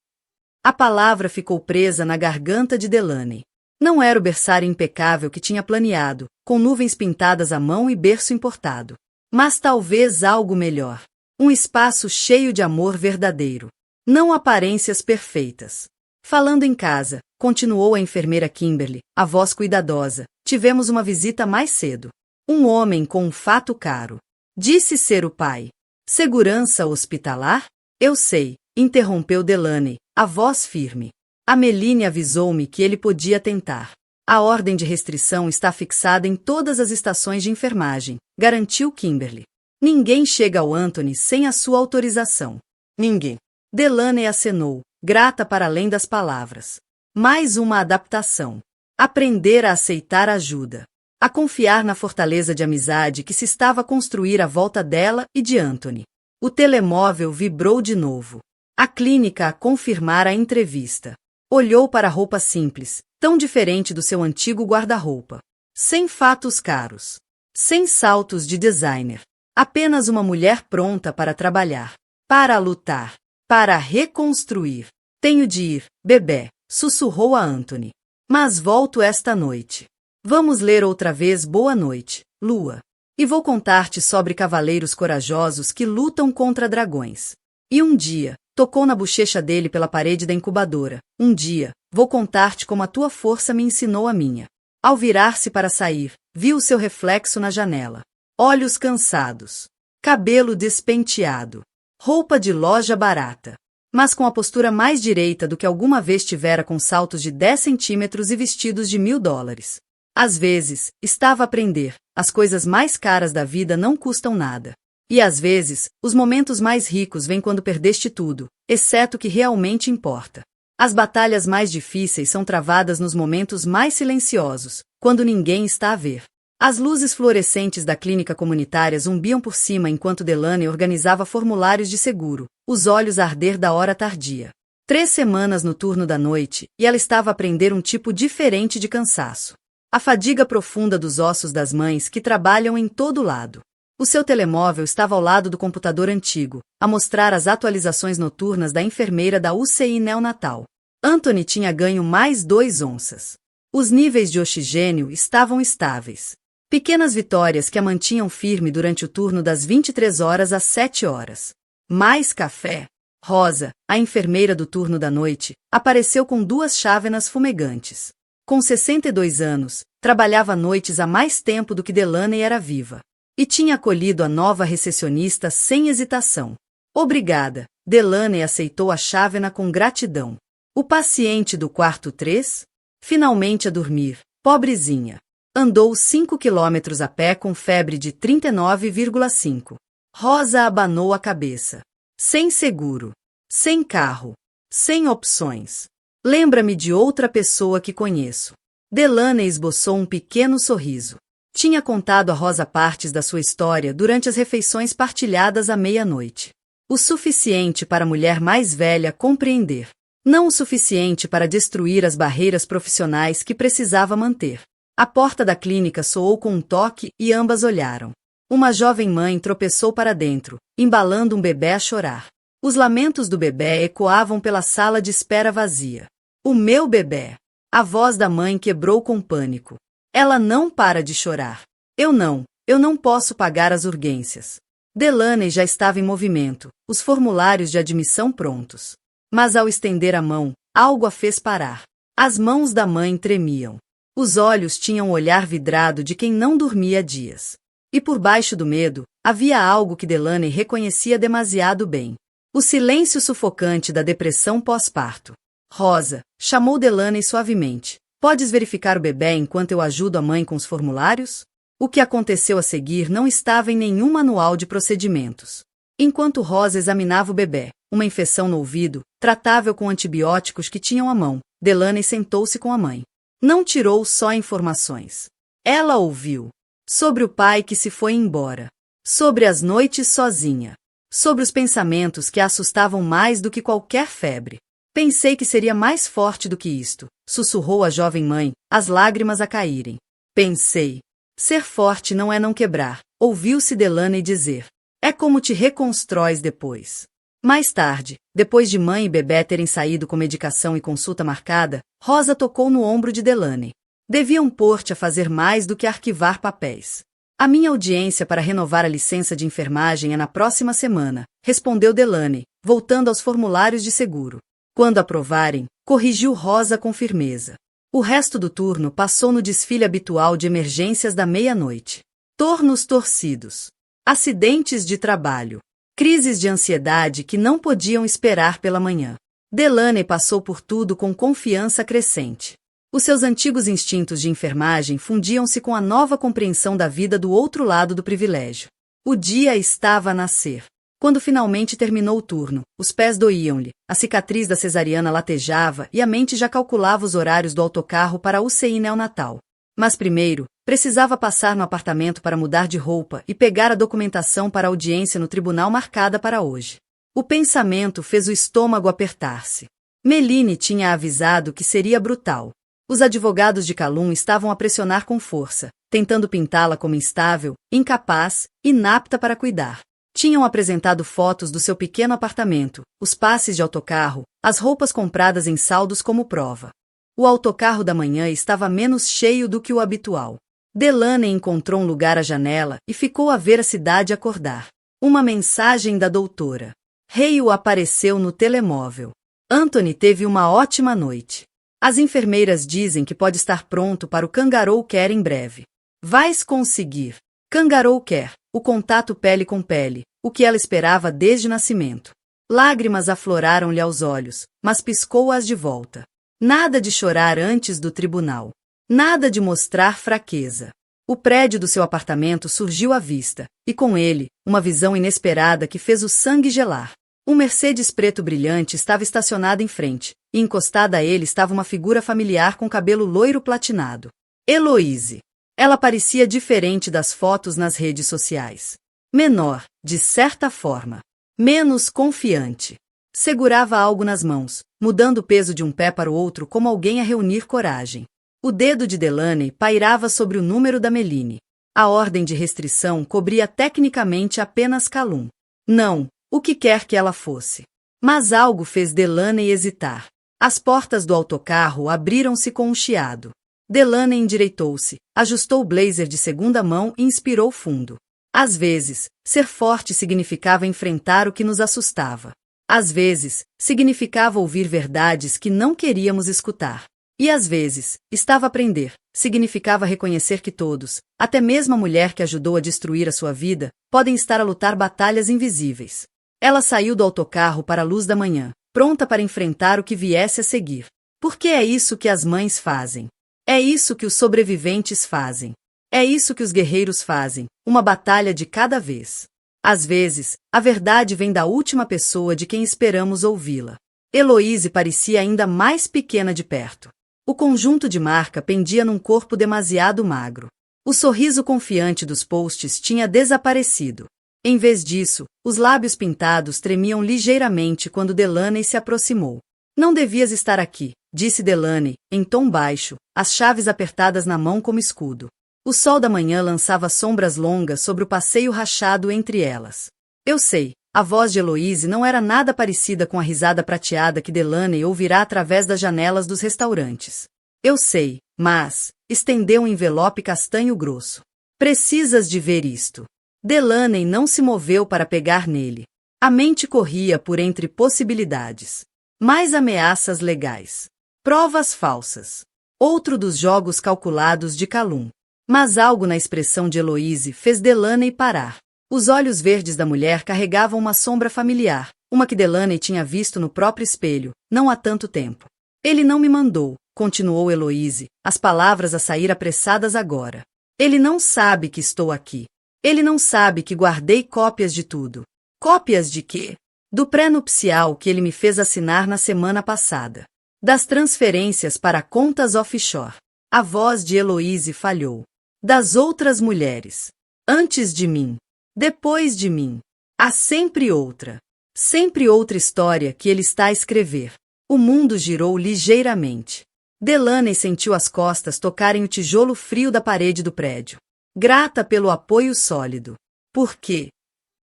A palavra ficou presa na garganta de Delaney. Não era o berçário impecável que tinha planeado, com nuvens pintadas à mão e berço importado. Mas talvez algo melhor. Um espaço cheio de amor verdadeiro. Não aparências perfeitas. Falando em casa, continuou a enfermeira Kimberly, a voz cuidadosa, tivemos uma visita mais cedo. Um homem com um fato caro. Disse ser o pai. Segurança hospitalar? Eu sei, interrompeu Delaney, a voz firme. A Meline avisou-me que ele podia tentar. A ordem de restrição está fixada em todas as estações de enfermagem, garantiu Kimberly. Ninguém chega ao Anthony sem a sua autorização. Ninguém. Delaney acenou, grata para além das palavras. Mais uma adaptação. Aprender a aceitar ajuda. A confiar na fortaleza de amizade que se estava a construir à volta dela e de Anthony. O telemóvel vibrou de novo. A clínica a confirmara a entrevista. Olhou para a roupa simples, tão diferente do seu antigo guarda-roupa. Sem fatos caros. Sem saltos de designer. Apenas uma mulher pronta para trabalhar. Para lutar. Para reconstruir. Tenho de ir, bebê, sussurrou a Anthony. Mas volto esta noite. Vamos ler outra vez Boa Noite, Lua. E vou contar-te sobre cavaleiros corajosos que lutam contra dragões. E um dia, tocou na bochecha dele pela parede da incubadora. Um dia, vou contar-te como a tua força me ensinou a minha. Ao virar-se para sair, viu o seu reflexo na janela. Olhos cansados. Cabelo despenteado. Roupa de loja barata. Mas com a postura mais direita do que alguma vez tivera, com saltos de 10 centímetros e vestidos de $1000. Às vezes, estava a aprender, as coisas mais caras da vida não custam nada. E às vezes, os momentos mais ricos vêm quando perdeste tudo, exceto o que realmente importa. As batalhas mais difíceis são travadas nos momentos mais silenciosos, quando ninguém está a ver. As luzes fluorescentes da clínica comunitária zumbiam por cima enquanto Delaney organizava formulários de seguro, os olhos a arder da hora tardia. 3 semanas no turno da noite, e ela estava a aprender um tipo diferente de cansaço. A fadiga profunda dos ossos das mães que trabalham em todo lado. O seu telemóvel estava ao lado do computador antigo, a mostrar as atualizações noturnas da enfermeira da UCI neonatal. Anthony tinha ganho mais 2 onças. Os níveis de oxigênio estavam estáveis. Pequenas vitórias que a mantinham firme durante o turno das 23 horas às 7 horas. Mais café. Rosa, a enfermeira do turno da noite, apareceu com 2 chávenas fumegantes. Com 62 anos, trabalhava noites há mais tempo do que Delaney era viva. E tinha acolhido a nova recepcionista sem hesitação. Obrigada, Delaney aceitou a chávena com gratidão. O paciente do quarto 3? Finalmente a dormir, pobrezinha. Andou 5 quilômetros a pé com febre de 39,5. Rosa abanou a cabeça. Sem seguro. Sem carro. Sem opções. Lembra-me de outra pessoa que conheço. Delaney esboçou um pequeno sorriso. Tinha contado a Rosa partes da sua história durante as refeições partilhadas à meia-noite. O suficiente para a mulher mais velha compreender. Não o suficiente para destruir as barreiras profissionais que precisava manter. A porta da clínica soou com um toque e ambas olharam. Uma jovem mãe tropeçou para dentro, embalando um bebê a chorar. Os lamentos do bebê ecoavam pela sala de espera vazia. O meu bebê! A voz da mãe quebrou com pânico. Ela não para de chorar. Eu não posso pagar as urgências. Delaney já estava em movimento, os formulários de admissão prontos. Mas ao estender a mão, algo a fez parar. As mãos da mãe tremiam. Os olhos tinham o olhar vidrado de quem não dormia há dias. E por baixo do medo, havia algo que Delaney reconhecia demasiado bem. O silêncio sufocante da depressão pós-parto. Rosa, chamou Delaney suavemente. Podes verificar o bebê enquanto eu ajudo a mãe com os formulários? O que aconteceu a seguir não estava em nenhum manual de procedimentos. Enquanto Rosa examinava o bebê, uma infecção no ouvido, tratável com antibióticos que tinham à mão, Delaney sentou-se com a mãe. Não tirou só informações. Ela ouviu. Sobre o pai que se foi embora. Sobre as noites sozinha. Sobre os pensamentos que a assustavam mais do que qualquer febre. Pensei que seria mais forte do que isto, sussurrou a jovem mãe, as lágrimas a caírem. Pensei. Ser forte não é não quebrar, ouviu-se Delaney dizer. É como te reconstróis depois. Mais tarde, depois de mãe e bebê terem saído com medicação e consulta marcada, Rosa tocou no ombro de Delaney. Deviam pôr-te a fazer mais do que arquivar papéis. A minha audiência para renovar a licença de enfermagem é na próxima semana, respondeu Delaney, voltando aos formulários de seguro. Quando aprovarem, corrigiu Rosa com firmeza. O resto do turno passou no desfile habitual de emergências da meia-noite. tornos torcidos, acidentes de trabalho, crises de ansiedade que não podiam esperar pela manhã. Delaney passou por tudo com confiança crescente. Os seus antigos instintos de enfermagem fundiam-se com a nova compreensão da vida do outro lado do privilégio. O dia estava a nascer. Quando finalmente terminou o turno, os pés doíam-lhe, a cicatriz da cesariana latejava e a mente já calculava os horários do autocarro para a UCI neonatal. Mas primeiro, precisava passar no apartamento para mudar de roupa e pegar a documentação para a audiência no tribunal marcada para hoje. O pensamento fez o estômago apertar-se. Méline tinha avisado que seria brutal. Os advogados de Calum estavam a pressionar com força, tentando pintá-la como instável, incapaz, inapta para cuidar. Tinham apresentado fotos do seu pequeno apartamento, os passes de autocarro, as roupas compradas em saldos como prova. O autocarro da manhã estava menos cheio do que o habitual. Delaney encontrou um lugar à janela e ficou a ver a cidade acordar. Uma mensagem da doutora. Hale apareceu no telemóvel. Anthony teve uma ótima noite. As enfermeiras dizem que pode estar pronto para o Kangaroo Care em breve. Vais conseguir. Kangaroo Care, o contato pele com pele, o que ela esperava desde o nascimento. Lágrimas afloraram-lhe aos olhos, mas piscou-as de volta. Nada de chorar antes do tribunal. Nada de mostrar fraqueza. O prédio do seu apartamento surgiu à vista, e com ele, uma visão inesperada que fez o sangue gelar. Um Mercedes preto brilhante estava estacionado em frente, e encostada a ele estava uma figura familiar com cabelo loiro platinado. Heloise. Ela parecia diferente das fotos nas redes sociais. Menor, de certa forma. Menos confiante. Segurava algo nas mãos, mudando o peso de um pé para o outro como alguém a reunir coragem. O dedo de Delaney pairava sobre o número da Méline. A ordem de restrição cobria tecnicamente apenas Calum. Não, o que quer que ela fosse. Mas algo fez Delaney hesitar. As portas do autocarro abriram-se com um chiado. Delaney endireitou-se, ajustou o blazer de segunda mão e inspirou fundo. Às vezes, ser forte significava enfrentar o que nos assustava. Às vezes, significava ouvir verdades que não queríamos escutar. E às vezes, estava a aprender, significava reconhecer que todos, até mesmo a mulher que ajudou a destruir a sua vida, podem estar a lutar batalhas invisíveis. Ela saiu do autocarro para a luz da manhã, pronta para enfrentar o que viesse a seguir. Porque é isso que as mães fazem. É isso que os sobreviventes fazem. É isso que os guerreiros fazem, uma batalha de cada vez. Às vezes, a verdade vem da última pessoa de quem esperamos ouvi-la. Heloise parecia ainda mais pequena de perto. O conjunto de marca pendia num corpo demasiado magro. O sorriso confiante dos posts tinha desaparecido. Em vez disso, os lábios pintados tremiam ligeiramente quando Delaney se aproximou. Não devias estar aqui, disse Delaney, em tom baixo, as chaves apertadas na mão como escudo. O sol da manhã lançava sombras longas sobre o passeio rachado entre elas. Eu sei, a voz de Heloise não era nada parecida com a risada prateada que Delaney ouvirá através das janelas dos restaurantes. Eu sei, mas... estendeu um envelope castanho grosso. Precisas de ver isto. Delaney não se moveu para pegar nele. A mente corria por entre possibilidades. Mais ameaças legais. Provas falsas. Outro dos jogos calculados de Calum. Mas algo na expressão de Heloise fez Delaney parar. Os olhos verdes da mulher carregavam uma sombra familiar, uma que Delaney tinha visto no próprio espelho, não há tanto tempo. Ele não me mandou, continuou Heloise, as palavras a sair apressadas agora. Ele não sabe que estou aqui. Ele não sabe que guardei cópias de tudo. Cópias de quê? Do pré-nupcial que ele me fez assinar na semana passada. Das transferências para contas offshore. A voz de Heloise falhou. Das outras mulheres. Antes de mim. Depois de mim. Há sempre outra. Sempre outra história que ele está a escrever. O mundo girou ligeiramente. Delaney sentiu as costas tocarem o tijolo frio da parede do prédio. Grata pelo apoio sólido. Por quê?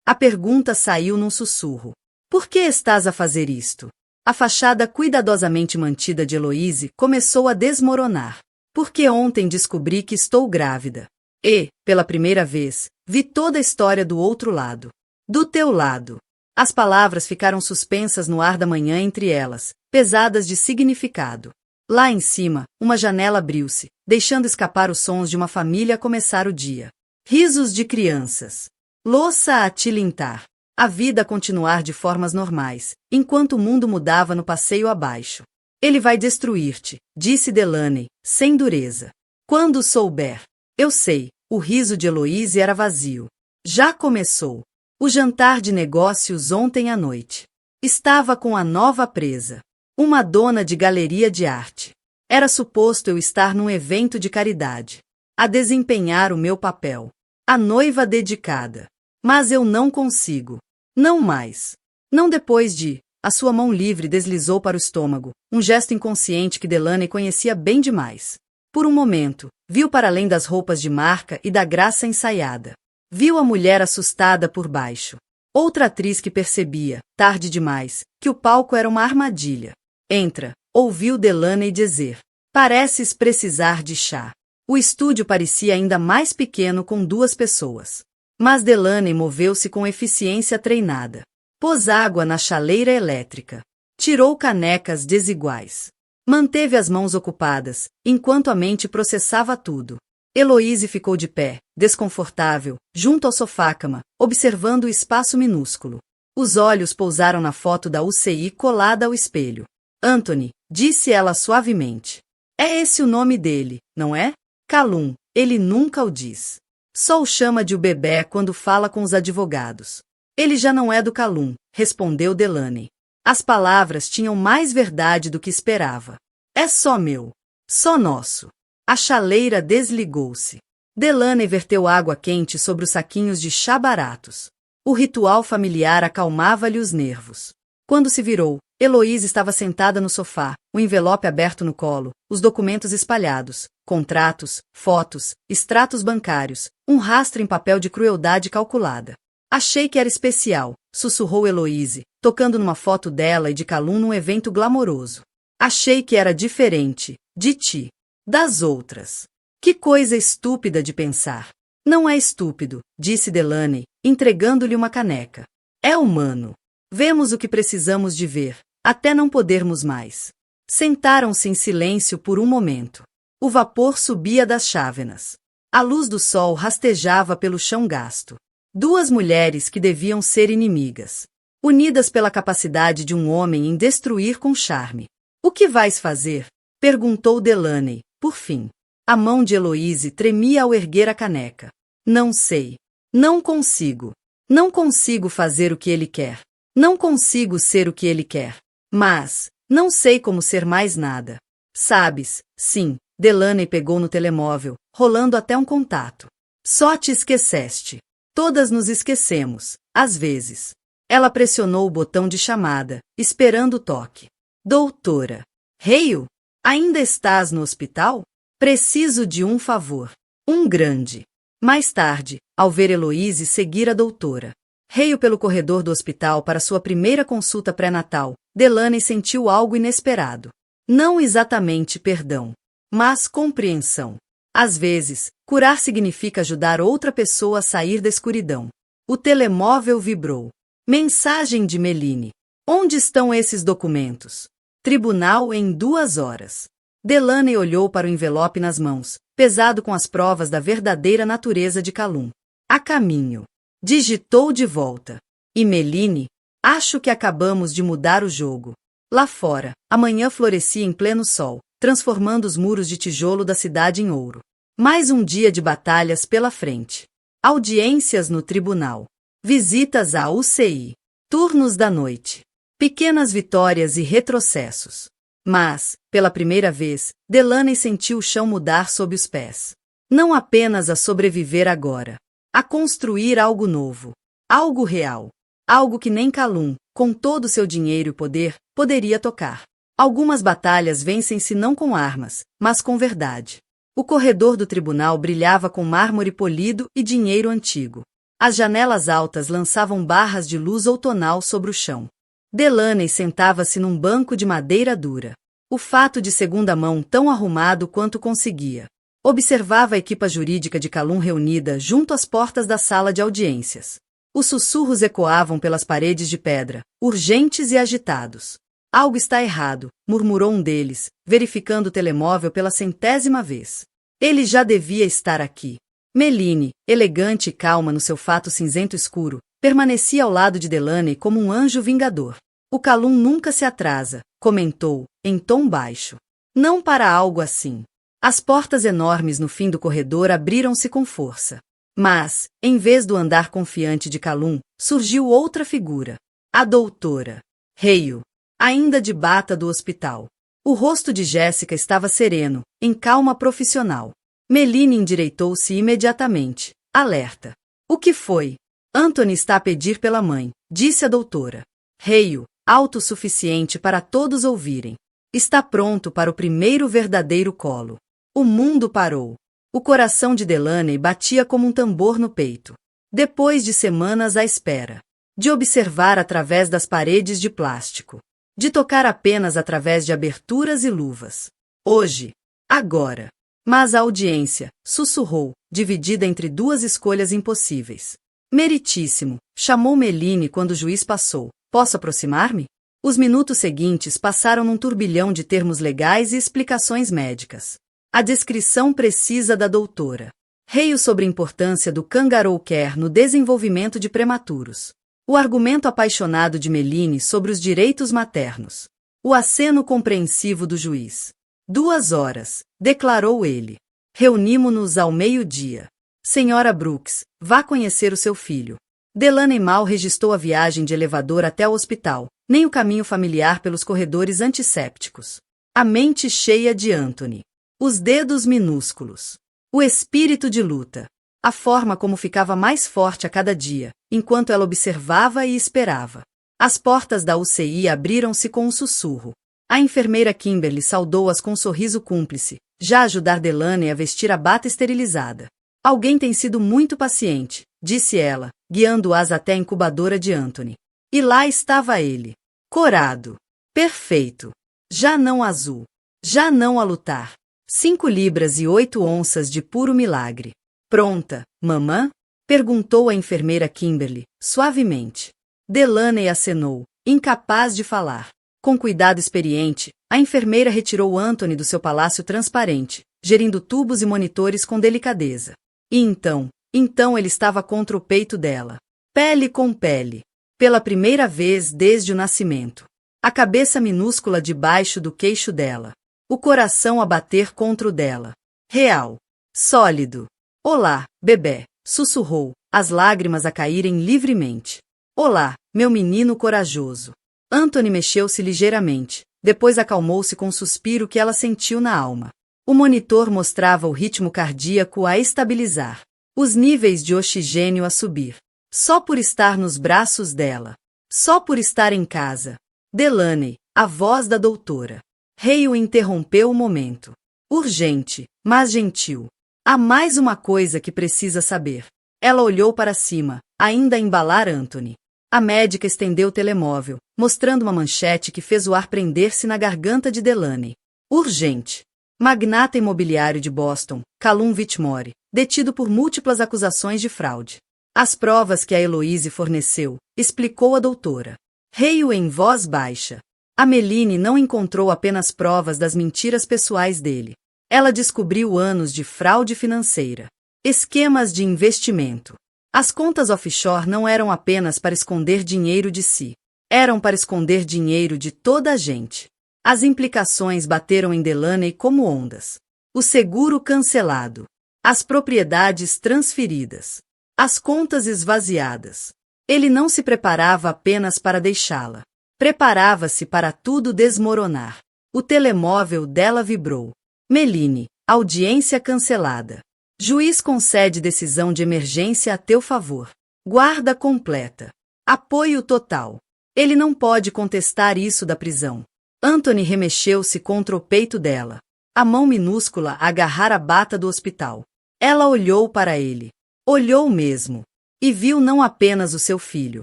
A pergunta saiu num sussurro. Por que estás a fazer isto? A fachada cuidadosamente mantida de Heloise começou a desmoronar. Porque ontem descobri que estou grávida. E, pela primeira vez, vi toda a história do outro lado. Do teu lado. As palavras ficaram suspensas no ar da manhã entre elas, pesadas de significado. Lá em cima, uma janela abriu-se, deixando escapar os sons de uma família a começar o dia. Risos de crianças. Louça a tilintar. A vida a continuar de formas normais, enquanto o mundo mudava no passeio abaixo. Ele vai destruir-te, disse Delaney, sem dureza. Quando souber. Eu sei, o riso de Heloise era vazio. Já começou. O jantar de negócios ontem à noite. Estava com a nova presa. Uma dona de galeria de arte. Era suposto eu estar num evento de caridade. A desempenhar o meu papel. A noiva dedicada. Mas eu não consigo. Não mais. Não depois de... A sua mão livre deslizou para o estômago, um gesto inconsciente que Delaney conhecia bem demais. Por um momento, viu para além das roupas de marca e da graça ensaiada. Viu a mulher assustada por baixo. Outra atriz que percebia, tarde demais, que o palco era uma armadilha. Entra, ouviu Delaney dizer. Pareces precisar de chá. O estúdio parecia ainda mais pequeno com 2 pessoas. Mas Delaney moveu-se com eficiência treinada. Pôs água na chaleira elétrica. Tirou canecas desiguais. Manteve as mãos ocupadas, enquanto a mente processava tudo. Heloise ficou de pé, desconfortável, junto ao sofá-cama, observando o espaço minúsculo. Os olhos pousaram na foto da UCI colada ao espelho. Anthony, disse ela suavemente. É esse o nome dele, não é? Calum, ele nunca o diz. Só o chama de o bebê quando fala com os advogados. Ele já não é do Calum, respondeu Delaney. As palavras tinham mais verdade do que esperava. É só meu. Só nosso. A chaleira desligou-se. Delaney verteu água quente sobre os saquinhos de chá baratos. O ritual familiar acalmava-lhe os nervos. Quando se virou, Heloise estava sentada no sofá, o envelope aberto no colo, os documentos espalhados, contratos, fotos, extratos bancários, um rastro em papel de crueldade calculada. Achei que era especial, sussurrou Heloise, tocando numa foto dela e de Calum num evento glamouroso. Achei que era diferente, de ti, das outras. Que coisa estúpida de pensar. Não é estúpido, disse Delaney, entregando-lhe uma caneca. É humano. Vemos o que precisamos de ver, até não podermos mais. Sentaram-se em silêncio por um momento. O vapor subia das chávenas. A luz do sol rastejava pelo chão gasto. 2 mulheres que deviam ser inimigas. Unidas pela capacidade de um homem em destruir com charme. O que vais fazer? Perguntou Delaney, por fim. A mão de Heloise tremia ao erguer a caneca. Não sei. Não consigo. Não consigo fazer o que ele quer. Não consigo ser o que ele quer. Mas, não sei como ser mais nada. Sabes, sim, Delaney pegou no telemóvel, rolando até um contato. Só te esqueceste. Todas nos esquecemos, às vezes. Ela pressionou o botão de chamada, esperando o toque. Doutora. Hale, ainda estás no hospital? Preciso de um favor. Um grande. Mais tarde, ao ver Heloise seguir a doutora Hale pelo corredor do hospital para sua primeira consulta pré-natal, Delaney sentiu algo inesperado. Não exatamente perdão, mas compreensão. Às vezes, curar significa ajudar outra pessoa a sair da escuridão. O telemóvel vibrou. Mensagem de Meline. Onde estão esses documentos? Tribunal em 2 horas. Delaney olhou para o envelope nas mãos, pesado com as provas da verdadeira natureza de Calum. A caminho. Digitou de volta. E Meline? Acho que acabamos de mudar o jogo. Lá fora, a manhã florescia em pleno sol, transformando os muros de tijolo da cidade em ouro. Mais um dia de batalhas pela frente. Audiências no tribunal. Visitas à UCI. Turnos da noite. Pequenas vitórias e retrocessos. Mas, pela primeira vez, Delaney sentiu o chão mudar sob os pés. Não apenas a sobreviver agora. A construir algo novo. Algo real. Algo que nem Calum, com todo o seu dinheiro e poder, poderia tocar. Algumas batalhas vencem-se não com armas, mas com verdade. O corredor do tribunal brilhava com mármore polido e dinheiro antigo. As janelas altas lançavam barras de luz outonal sobre o chão. Delaney sentava-se num banco de madeira dura. O fato de segunda mão tão arrumado quanto conseguia. Observava a equipa jurídica de Calum reunida junto às portas da sala de audiências. Os sussurros ecoavam pelas paredes de pedra, urgentes e agitados. Algo está errado, murmurou um deles, verificando o telemóvel pela 100ª vez. Ele já devia estar aqui. Meline, elegante e calma no seu fato cinzento escuro, permanecia ao lado de Delaney como um anjo vingador. O Calum nunca se atrasa, comentou, em tom baixo. Não para algo assim. As portas enormes no fim do corredor abriram-se com força. Mas, em vez do andar confiante de Calum, surgiu outra figura. A doutora. Hale. Ainda de bata do hospital. O rosto de Jéssica estava sereno, em calma profissional. Meline endireitou-se imediatamente, alerta. O que foi? Anthony está a pedir pela mãe, disse a doutora. Hale, autossuficiente para todos ouvirem. Está pronto para o primeiro verdadeiro colo. O mundo parou. O coração de Delaney batia como um tambor no peito. Depois de semanas à espera. De observar através das paredes de plástico. De tocar apenas através de aberturas e luvas. Hoje. Agora. Mas a audiência, sussurrou, dividida entre duas escolhas impossíveis. Meritíssimo, chamou Meline quando o juiz passou. Posso aproximar-me? Os minutos seguintes passaram num turbilhão de termos legais e explicações médicas. A descrição precisa da doutora. Hale sobre a importância do kangaroo care no desenvolvimento de prematuros. O argumento apaixonado de Meline sobre os direitos maternos. O aceno compreensivo do juiz. 2 horas, declarou ele. Reunimo-nos ao meio-dia. Senhora Brooks, vá conhecer o seu filho. Delaney mal registrou a viagem de elevador até o hospital, nem o caminho familiar pelos corredores antissépticos. A mente cheia de Anthony. Os dedos minúsculos. O espírito de luta. A forma como ficava mais forte a cada dia, enquanto ela observava e esperava. As portas da UCI abriram-se com um sussurro. A enfermeira Kimberly saudou-as com um sorriso cúmplice, já ajudar Delaney a vestir a bata esterilizada. Alguém tem sido muito paciente, disse ela, guiando-as até a incubadora de Anthony. E lá estava ele. Corado. Perfeito. Já não azul. Já não a lutar. 5 libras e 8 onças de puro milagre. Pronta, mamã? Perguntou a enfermeira Kimberly, suavemente. Delaney acenou, incapaz de falar. Com cuidado experiente, a enfermeira retirou Anthony do seu palácio transparente, gerindo tubos e monitores com delicadeza. E então ele estava contra o peito dela. Pele com pele. Pela primeira vez desde o nascimento. A cabeça minúscula debaixo do queixo dela. O coração a bater contra o dela. Real. Sólido. Olá, bebê, sussurrou, as lágrimas a caírem livremente. Olá, meu menino corajoso. Anthony mexeu-se ligeiramente, depois acalmou-se com um suspiro que ela sentiu na alma. O monitor mostrava o ritmo cardíaco a estabilizar, os níveis de oxigênio a subir. Só por estar nos braços dela. Só por estar em casa. Delaney, a voz da doutora. Hale interrompeu o momento. Urgente, mas gentil. Há mais uma coisa que precisa saber. Ela olhou para cima, ainda a embalar Anthony. A médica estendeu o telemóvel, mostrando uma manchete que fez o ar prender-se na garganta de Delaney. Urgente. Magnata imobiliário de Boston, Calum Whitmore, detido por múltiplas acusações de fraude. As provas que a Eloise forneceu, explicou a doutora. Hale em voz baixa. A Meline não encontrou apenas provas das mentiras pessoais dele. Ela descobriu anos de fraude financeira. Esquemas de investimento. As contas offshore não eram apenas para esconder dinheiro de si. Eram para esconder dinheiro de toda a gente. As implicações bateram em Delaney como ondas. O seguro cancelado. As propriedades transferidas. As contas esvaziadas. Ele não se preparava apenas para deixá-la. Preparava-se para tudo desmoronar. O telemóvel dela vibrou. Meline, audiência cancelada. Juiz concede decisão de emergência a teu favor. Guarda completa. Apoio total. Ele não pode contestar isso da prisão. Anthony remexeu-se contra o peito dela. A mão minúscula a agarrar a bata do hospital. Ela olhou para ele. Olhou mesmo. E viu não apenas o seu filho,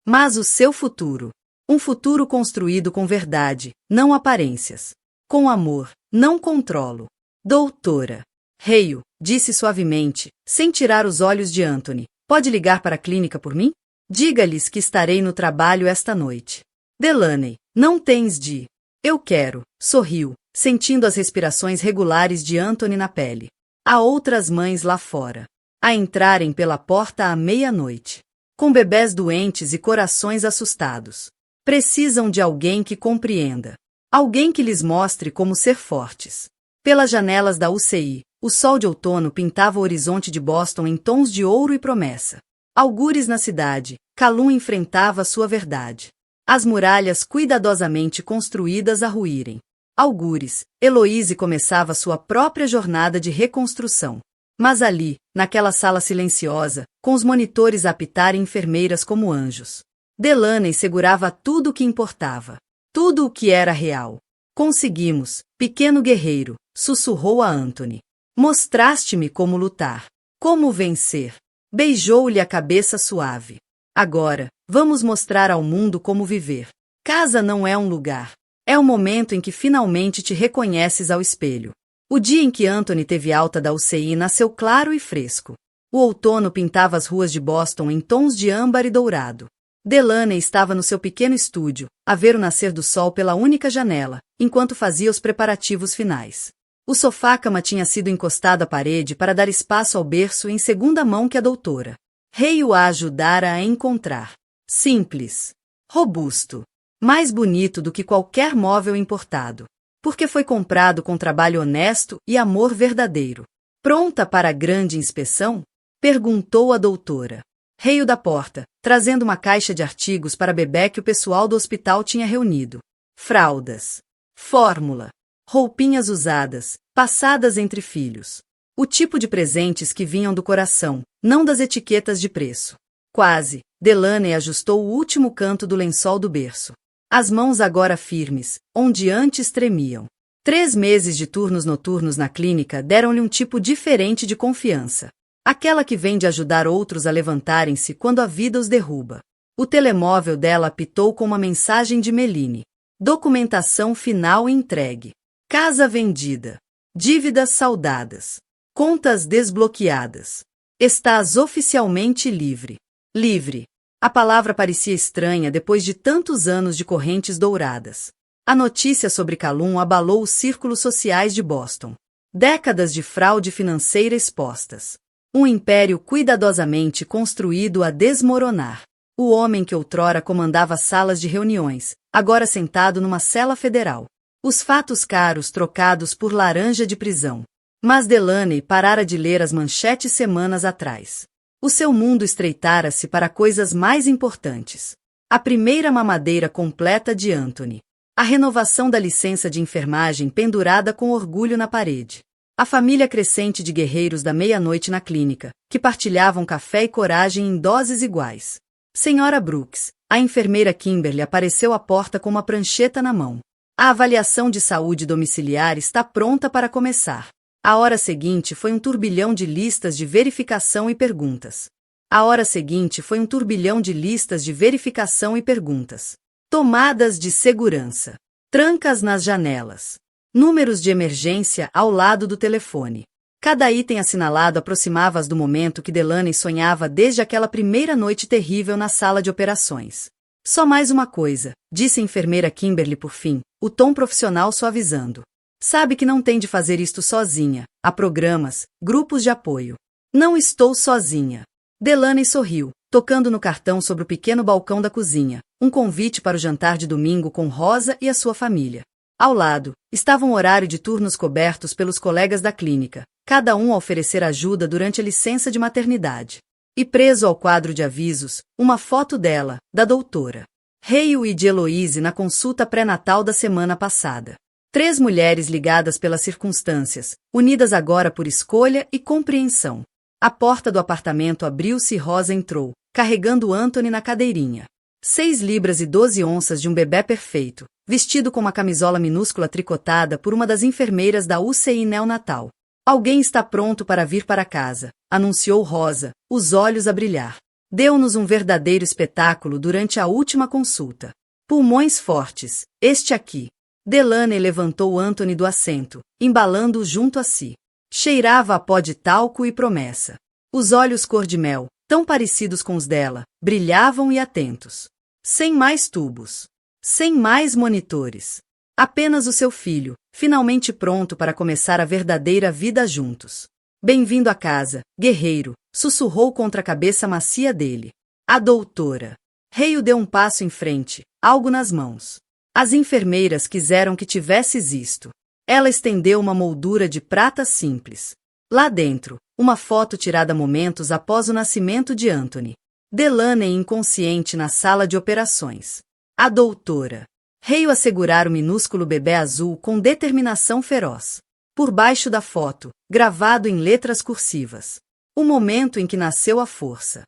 mas o seu futuro. Um futuro construído com verdade, não aparências. Com amor, não controlo. Doutora. Hale, disse suavemente, sem tirar os olhos de Anthony. Pode ligar para a clínica por mim? Diga-lhes que estarei no trabalho esta noite. Delaney, não tens de... Eu quero, sorriu, sentindo as respirações regulares de Anthony na pele. Há outras mães lá fora. a entrarem pela porta à meia-noite. Com bebés doentes e corações assustados. Precisam de alguém que compreenda. Alguém que lhes mostre como ser fortes. Pelas janelas da UCI, o sol de outono pintava o horizonte de Boston em tons de ouro e promessa. Algures na cidade, Calum enfrentava sua verdade. As muralhas cuidadosamente construídas a ruírem. Algures, Heloise começava sua própria jornada de reconstrução. Mas ali, naquela sala silenciosa, com os monitores a apitarem enfermeiras como anjos, Delaney segurava tudo o que importava. Tudo o que era real. Conseguimos, pequeno guerreiro, sussurrou a Anthony. Mostraste-me como lutar. Como vencer. Beijou-lhe a cabeça suave. Agora, vamos mostrar ao mundo como viver. Casa não é um lugar. É o momento em que finalmente te reconheces ao espelho. O dia em que Anthony teve alta da UCI nasceu claro e fresco. O outono pintava as ruas de Boston em tons de âmbar e dourado. Delaney estava no seu pequeno estúdio, a ver o nascer do sol pela única janela, enquanto fazia os preparativos finais. O sofá-cama tinha sido encostado à parede para dar espaço ao berço em segunda mão que a doutora Hay o ajudara a encontrar. Simples. Robusto. Mais bonito do que qualquer móvel importado. Porque foi comprado com trabalho honesto e amor verdadeiro. Pronta para a grande inspeção? Perguntou a doutora. Reio da porta, trazendo uma caixa de artigos para bebê que o pessoal do hospital tinha reunido. Fraldas. Fórmula. Roupinhas usadas, passadas entre filhos. O tipo de presentes que vinham do coração, não das etiquetas de preço. Quase, Delaney ajustou o último canto do lençol do berço. As mãos agora firmes, onde antes tremiam. 3 meses de turnos noturnos na clínica deram-lhe um tipo diferente de confiança. Aquela que vem de ajudar outros a levantarem-se quando a vida os derruba. O telemóvel dela apitou com uma mensagem de Meline. Documentação final entregue. Casa vendida. Dívidas saldadas. Contas desbloqueadas. Estás oficialmente livre. Livre. A palavra parecia estranha depois de tantos anos de correntes douradas. A notícia sobre Calum abalou os círculos sociais de Boston. Décadas de fraude financeira expostas. Um império cuidadosamente construído a desmoronar. O homem que outrora comandava salas de reuniões, agora sentado numa cela federal. Os fatos caros trocados por laranja de prisão. Mas Delaney parara de ler as manchetes semanas atrás. O seu mundo estreitara-se para coisas mais importantes. A primeira mamadeira completa de Anthony. A renovação da licença de enfermagem pendurada com orgulho na parede. A família crescente de guerreiros da meia-noite na clínica, que partilhavam café e coragem em doses iguais. Senhora Brooks, a enfermeira Kimberly apareceu à porta com uma prancheta na mão. A avaliação de saúde domiciliar está pronta para começar. A hora seguinte foi um turbilhão de listas de verificação e perguntas. A hora seguinte foi um turbilhão de listas de verificação e perguntas. Tomadas de segurança. Trancas nas janelas. Números de emergência ao lado do telefone. Cada item assinalado aproximava-as do momento que Delaney sonhava desde aquela primeira noite terrível na sala de operações. Só mais uma coisa, disse a enfermeira Kimberly por fim, o tom profissional suavizando. Sabe que não tem de fazer isto sozinha. Há programas, grupos de apoio. Não estou sozinha. Delaney sorriu, tocando no cartão sobre o pequeno balcão da cozinha, um convite para o jantar de domingo com Rosa e a sua família. Ao lado, estava um horário de turnos cobertos pelos colegas da clínica, cada um a oferecer ajuda durante a licença de maternidade. E preso ao quadro de avisos, uma foto dela, da doutora Hay e de Heloise na consulta pré-natal da semana passada. 3 mulheres ligadas pelas circunstâncias, unidas agora por escolha e compreensão. A porta do apartamento abriu-se e Rosa entrou, carregando Anthony na cadeirinha. 6 libras e 12 onças de um bebê perfeito, vestido com uma camisola minúscula tricotada por uma das enfermeiras da UCI neonatal. Alguém está pronto para vir para casa, anunciou Rosa, os olhos a brilhar. Deu-nos um verdadeiro espetáculo durante a última consulta. Pulmões fortes, este aqui. Delaney levantou Anthony do assento, embalando-o junto a si. Cheirava a pó de talco e promessa. Os olhos cor-de-mel, tão parecidos com os dela, brilhavam e atentos. Sem mais tubos. Sem mais monitores. Apenas o seu filho, finalmente pronto para começar a verdadeira vida juntos. Bem-vindo a casa, guerreiro, sussurrou contra a cabeça macia dele. A doutora. Hale deu um passo em frente, algo nas mãos. As enfermeiras quiseram que tivesses isto. Ela estendeu uma moldura de prata simples. Lá dentro, uma foto tirada momentos após o nascimento de Anthony. Delaney inconsciente na sala de operações. A doutora. Hale a segurar o minúsculo bebê azul com determinação feroz. Por baixo da foto, gravado em letras cursivas. O momento em que nasceu a força.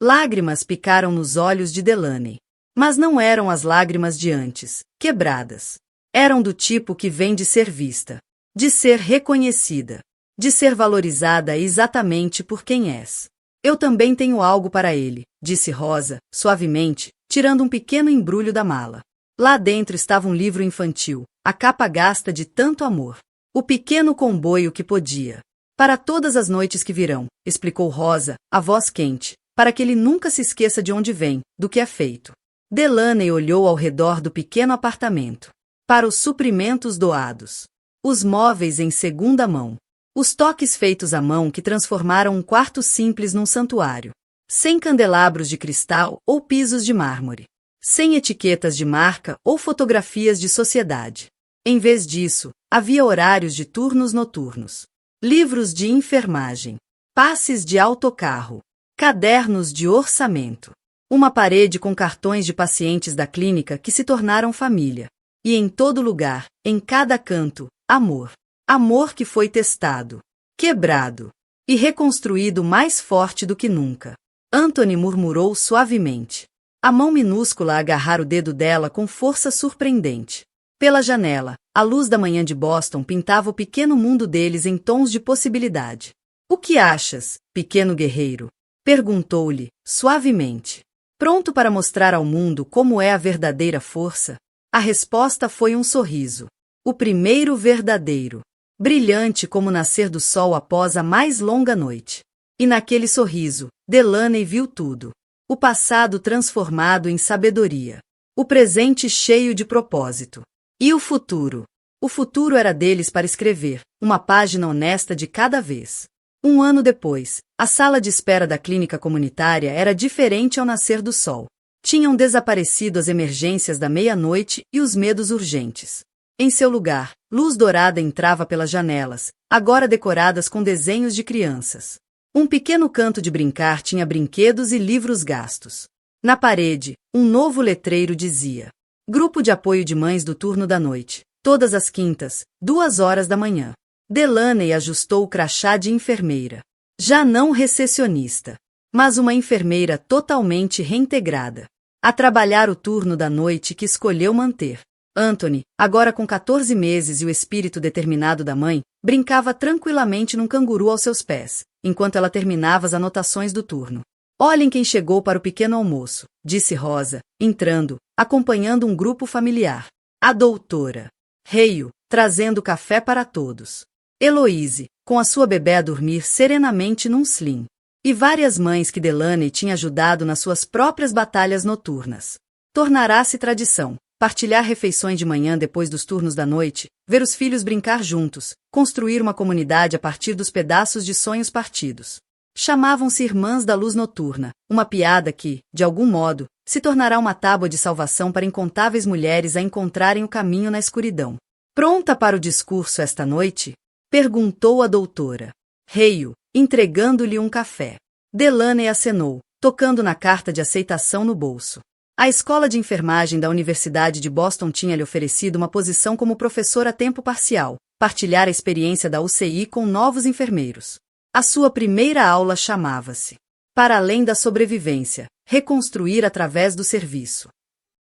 Lágrimas picaram nos olhos de Delaney. Mas não eram as lágrimas de antes, quebradas. Eram do tipo que vem de ser vista, de ser reconhecida, de ser valorizada exatamente por quem és. Eu também tenho algo para ele, disse Rosa, suavemente, tirando um pequeno embrulho da mala. Lá dentro estava um livro infantil, a capa gasta de tanto amor. O pequeno comboio que podia. Para todas as noites que virão, explicou Rosa, a voz quente, para que ele nunca se esqueça de onde vem, do que é feito. Delaney olhou ao redor do pequeno apartamento. Para os suprimentos doados. Os móveis em segunda mão. Os toques feitos à mão que transformaram um quarto simples num santuário. Sem candelabros de cristal ou pisos de mármore. Sem etiquetas de marca ou fotografias de sociedade. Em vez disso, havia horários de turnos noturnos. Livros de enfermagem. Passes de autocarro. Cadernos de orçamento. Uma parede com cartões de pacientes da clínica que se tornaram família. E em todo lugar, em cada canto, amor. Amor que foi testado, quebrado e reconstruído mais forte do que nunca. Anthony murmurou suavemente. A mão minúscula a agarrar o dedo dela com força surpreendente. Pela janela, a luz da manhã de Boston pintava o pequeno mundo deles em tons de possibilidade. O que achas, pequeno guerreiro? Perguntou-lhe, suavemente. Pronto para mostrar ao mundo como é a verdadeira força? A resposta foi um sorriso. O primeiro verdadeiro. Brilhante como o nascer do sol após a mais longa noite. E naquele sorriso, Delaney viu tudo. O passado transformado em sabedoria. O presente cheio de propósito. E o futuro? O futuro era deles para escrever, uma página honesta de cada vez. 1 ano depois, a sala de espera da clínica comunitária era diferente ao nascer do sol. Tinham desaparecido as emergências da meia-noite e os medos urgentes. Em seu lugar, luz dourada entrava pelas janelas, agora decoradas com desenhos de crianças. Um pequeno canto de brincar tinha brinquedos e livros gastos. Na parede, um novo letreiro dizia: Grupo de apoio de mães do turno da noite, todas as quintas, 2 horas da manhã. Delaney ajustou o crachá de enfermeira. Já não recepcionista, mas uma enfermeira totalmente reintegrada. A trabalhar o turno da noite que escolheu manter. Anthony, agora com 14 meses e o espírito determinado da mãe, brincava tranquilamente num canguru aos seus pés, enquanto ela terminava as anotações do turno. Olhem quem chegou para o pequeno almoço, disse Rosa, entrando, acompanhando um grupo familiar. A doutora. Hale, trazendo café para todos. Heloise, com a sua bebê a dormir serenamente num slim. E várias mães que Delaney tinha ajudado nas suas próprias batalhas noturnas. Tornará-se tradição. Partilhar refeições de manhã depois dos turnos da noite, ver os filhos brincar juntos, construir uma comunidade a partir dos pedaços de sonhos partidos. Chamavam-se Irmãs da Luz Noturna, uma piada que, de algum modo, se tornará uma tábua de salvação para incontáveis mulheres a encontrarem o caminho na escuridão. Pronta para o discurso esta noite? Perguntou a doutora. Hale, entregando-lhe um café. Delaney acenou, tocando na carta de aceitação no bolso. A escola de enfermagem da Universidade de Boston tinha lhe oferecido uma posição como professor a tempo parcial, partilhar a experiência da UCI com novos enfermeiros. A sua primeira aula chamava-se Para além da sobrevivência, reconstruir através do serviço.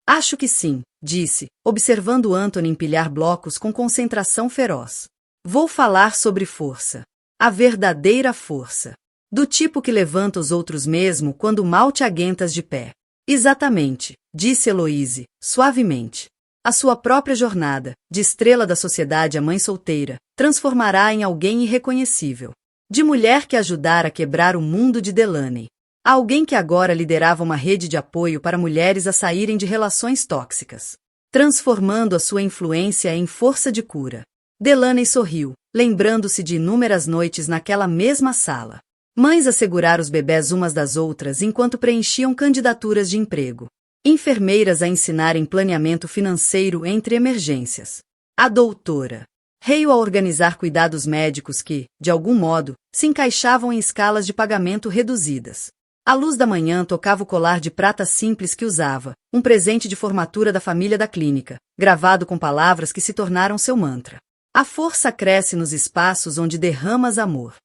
Acho que sim, disse, observando Anthony empilhar blocos com concentração feroz. Vou falar sobre força. A verdadeira força. Do tipo que levanta os outros mesmo quando mal te aguentas de pé. Exatamente, disse Heloise, suavemente. A sua própria jornada, de estrela da sociedade a mãe solteira, transformará em alguém irreconhecível. De mulher que ajudara a quebrar o mundo de Delaney. A alguém que agora liderava uma rede de apoio para mulheres a saírem de relações tóxicas. Transformando a sua influência em força de cura. Delaney sorriu, lembrando-se de inúmeras noites naquela mesma sala. Mães a segurar os bebés umas das outras enquanto preenchiam candidaturas de emprego. Enfermeiras a ensinarem planeamento financeiro entre emergências. A doutora Reio a organizar cuidados médicos que, de algum modo, se encaixavam em escalas de pagamento reduzidas. A luz da manhã tocava o colar de prata simples que usava, um presente de formatura da família da clínica, gravado com palavras que se tornaram seu mantra. A força cresce nos espaços onde derramas amor.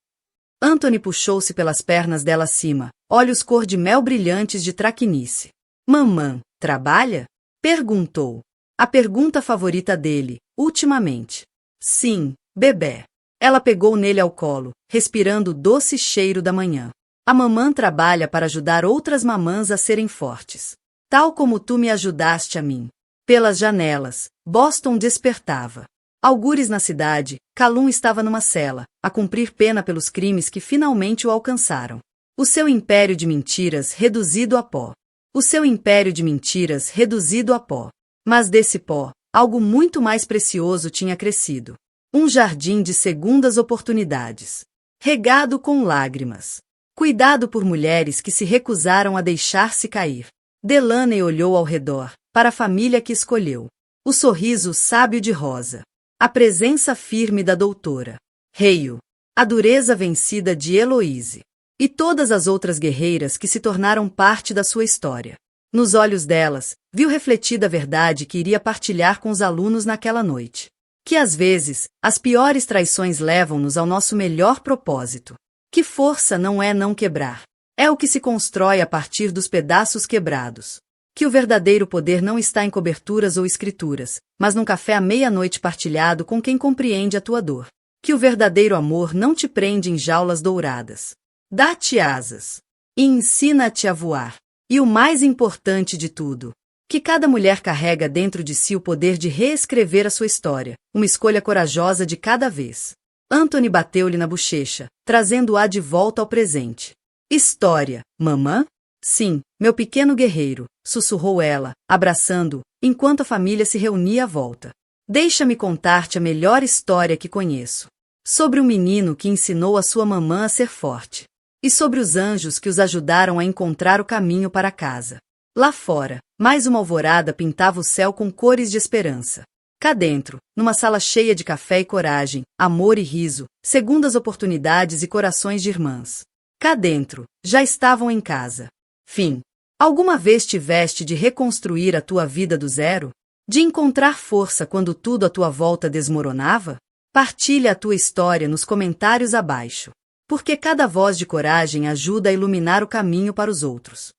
Anthony puxou-se pelas pernas dela acima, olhos cor de mel brilhantes de traquinice. Mamã, trabalha? Perguntou. A pergunta favorita dele, ultimamente. Sim, bebê. Ela pegou nele ao colo, respirando o doce cheiro da manhã. A mamã trabalha para ajudar outras mamãs a serem fortes. Tal como tu me ajudaste a mim. Pelas janelas, Boston despertava. Algures na cidade, Calum estava numa cela, a cumprir pena pelos crimes que finalmente o alcançaram. O seu império de mentiras reduzido a pó. O seu império de mentiras reduzido a pó. Mas desse pó, algo muito mais precioso tinha crescido. Um jardim de segundas oportunidades. Regado com lágrimas. Cuidado por mulheres que se recusaram a deixar-se cair. Delaney olhou ao redor, para a família que escolheu. O sorriso sábio de Rosa. A presença firme da doutora Reio. A dureza vencida de Heloise. E todas as outras guerreiras que se tornaram parte da sua história. Nos olhos delas, viu refletida a verdade que iria partilhar com os alunos naquela noite. Que às vezes, as piores traições levam-nos ao nosso melhor propósito. Que força não é não quebrar. É o que se constrói a partir dos pedaços quebrados. Que o verdadeiro poder não está em coberturas ou escrituras, mas num café à meia-noite partilhado com quem compreende a tua dor. Que o verdadeiro amor não te prende em jaulas douradas. Dá-te asas. E ensina-te a voar. E o mais importante de tudo, que cada mulher carrega dentro de si o poder de reescrever a sua história, uma escolha corajosa de cada vez. Anthony bateu-lhe na bochecha, trazendo-a de volta ao presente. História, mamã? Sim, meu pequeno guerreiro, sussurrou ela, abraçando-o, enquanto a família se reunia à volta. Deixa-me contar-te a melhor história que conheço. Sobre um menino que ensinou a sua mamã a ser forte. E sobre os anjos que os ajudaram a encontrar o caminho para casa. Lá fora, mais uma alvorada pintava o céu com cores de esperança. Cá dentro, numa sala cheia de café e coragem, amor e riso, segundas oportunidades e corações de irmãs. Cá dentro, já estavam em casa. Fim. Alguma vez tiveste de reconstruir a tua vida do zero? De encontrar força quando tudo à tua volta desmoronava? Partilha a tua história nos comentários abaixo. Porque cada voz de coragem ajuda a iluminar o caminho para os outros.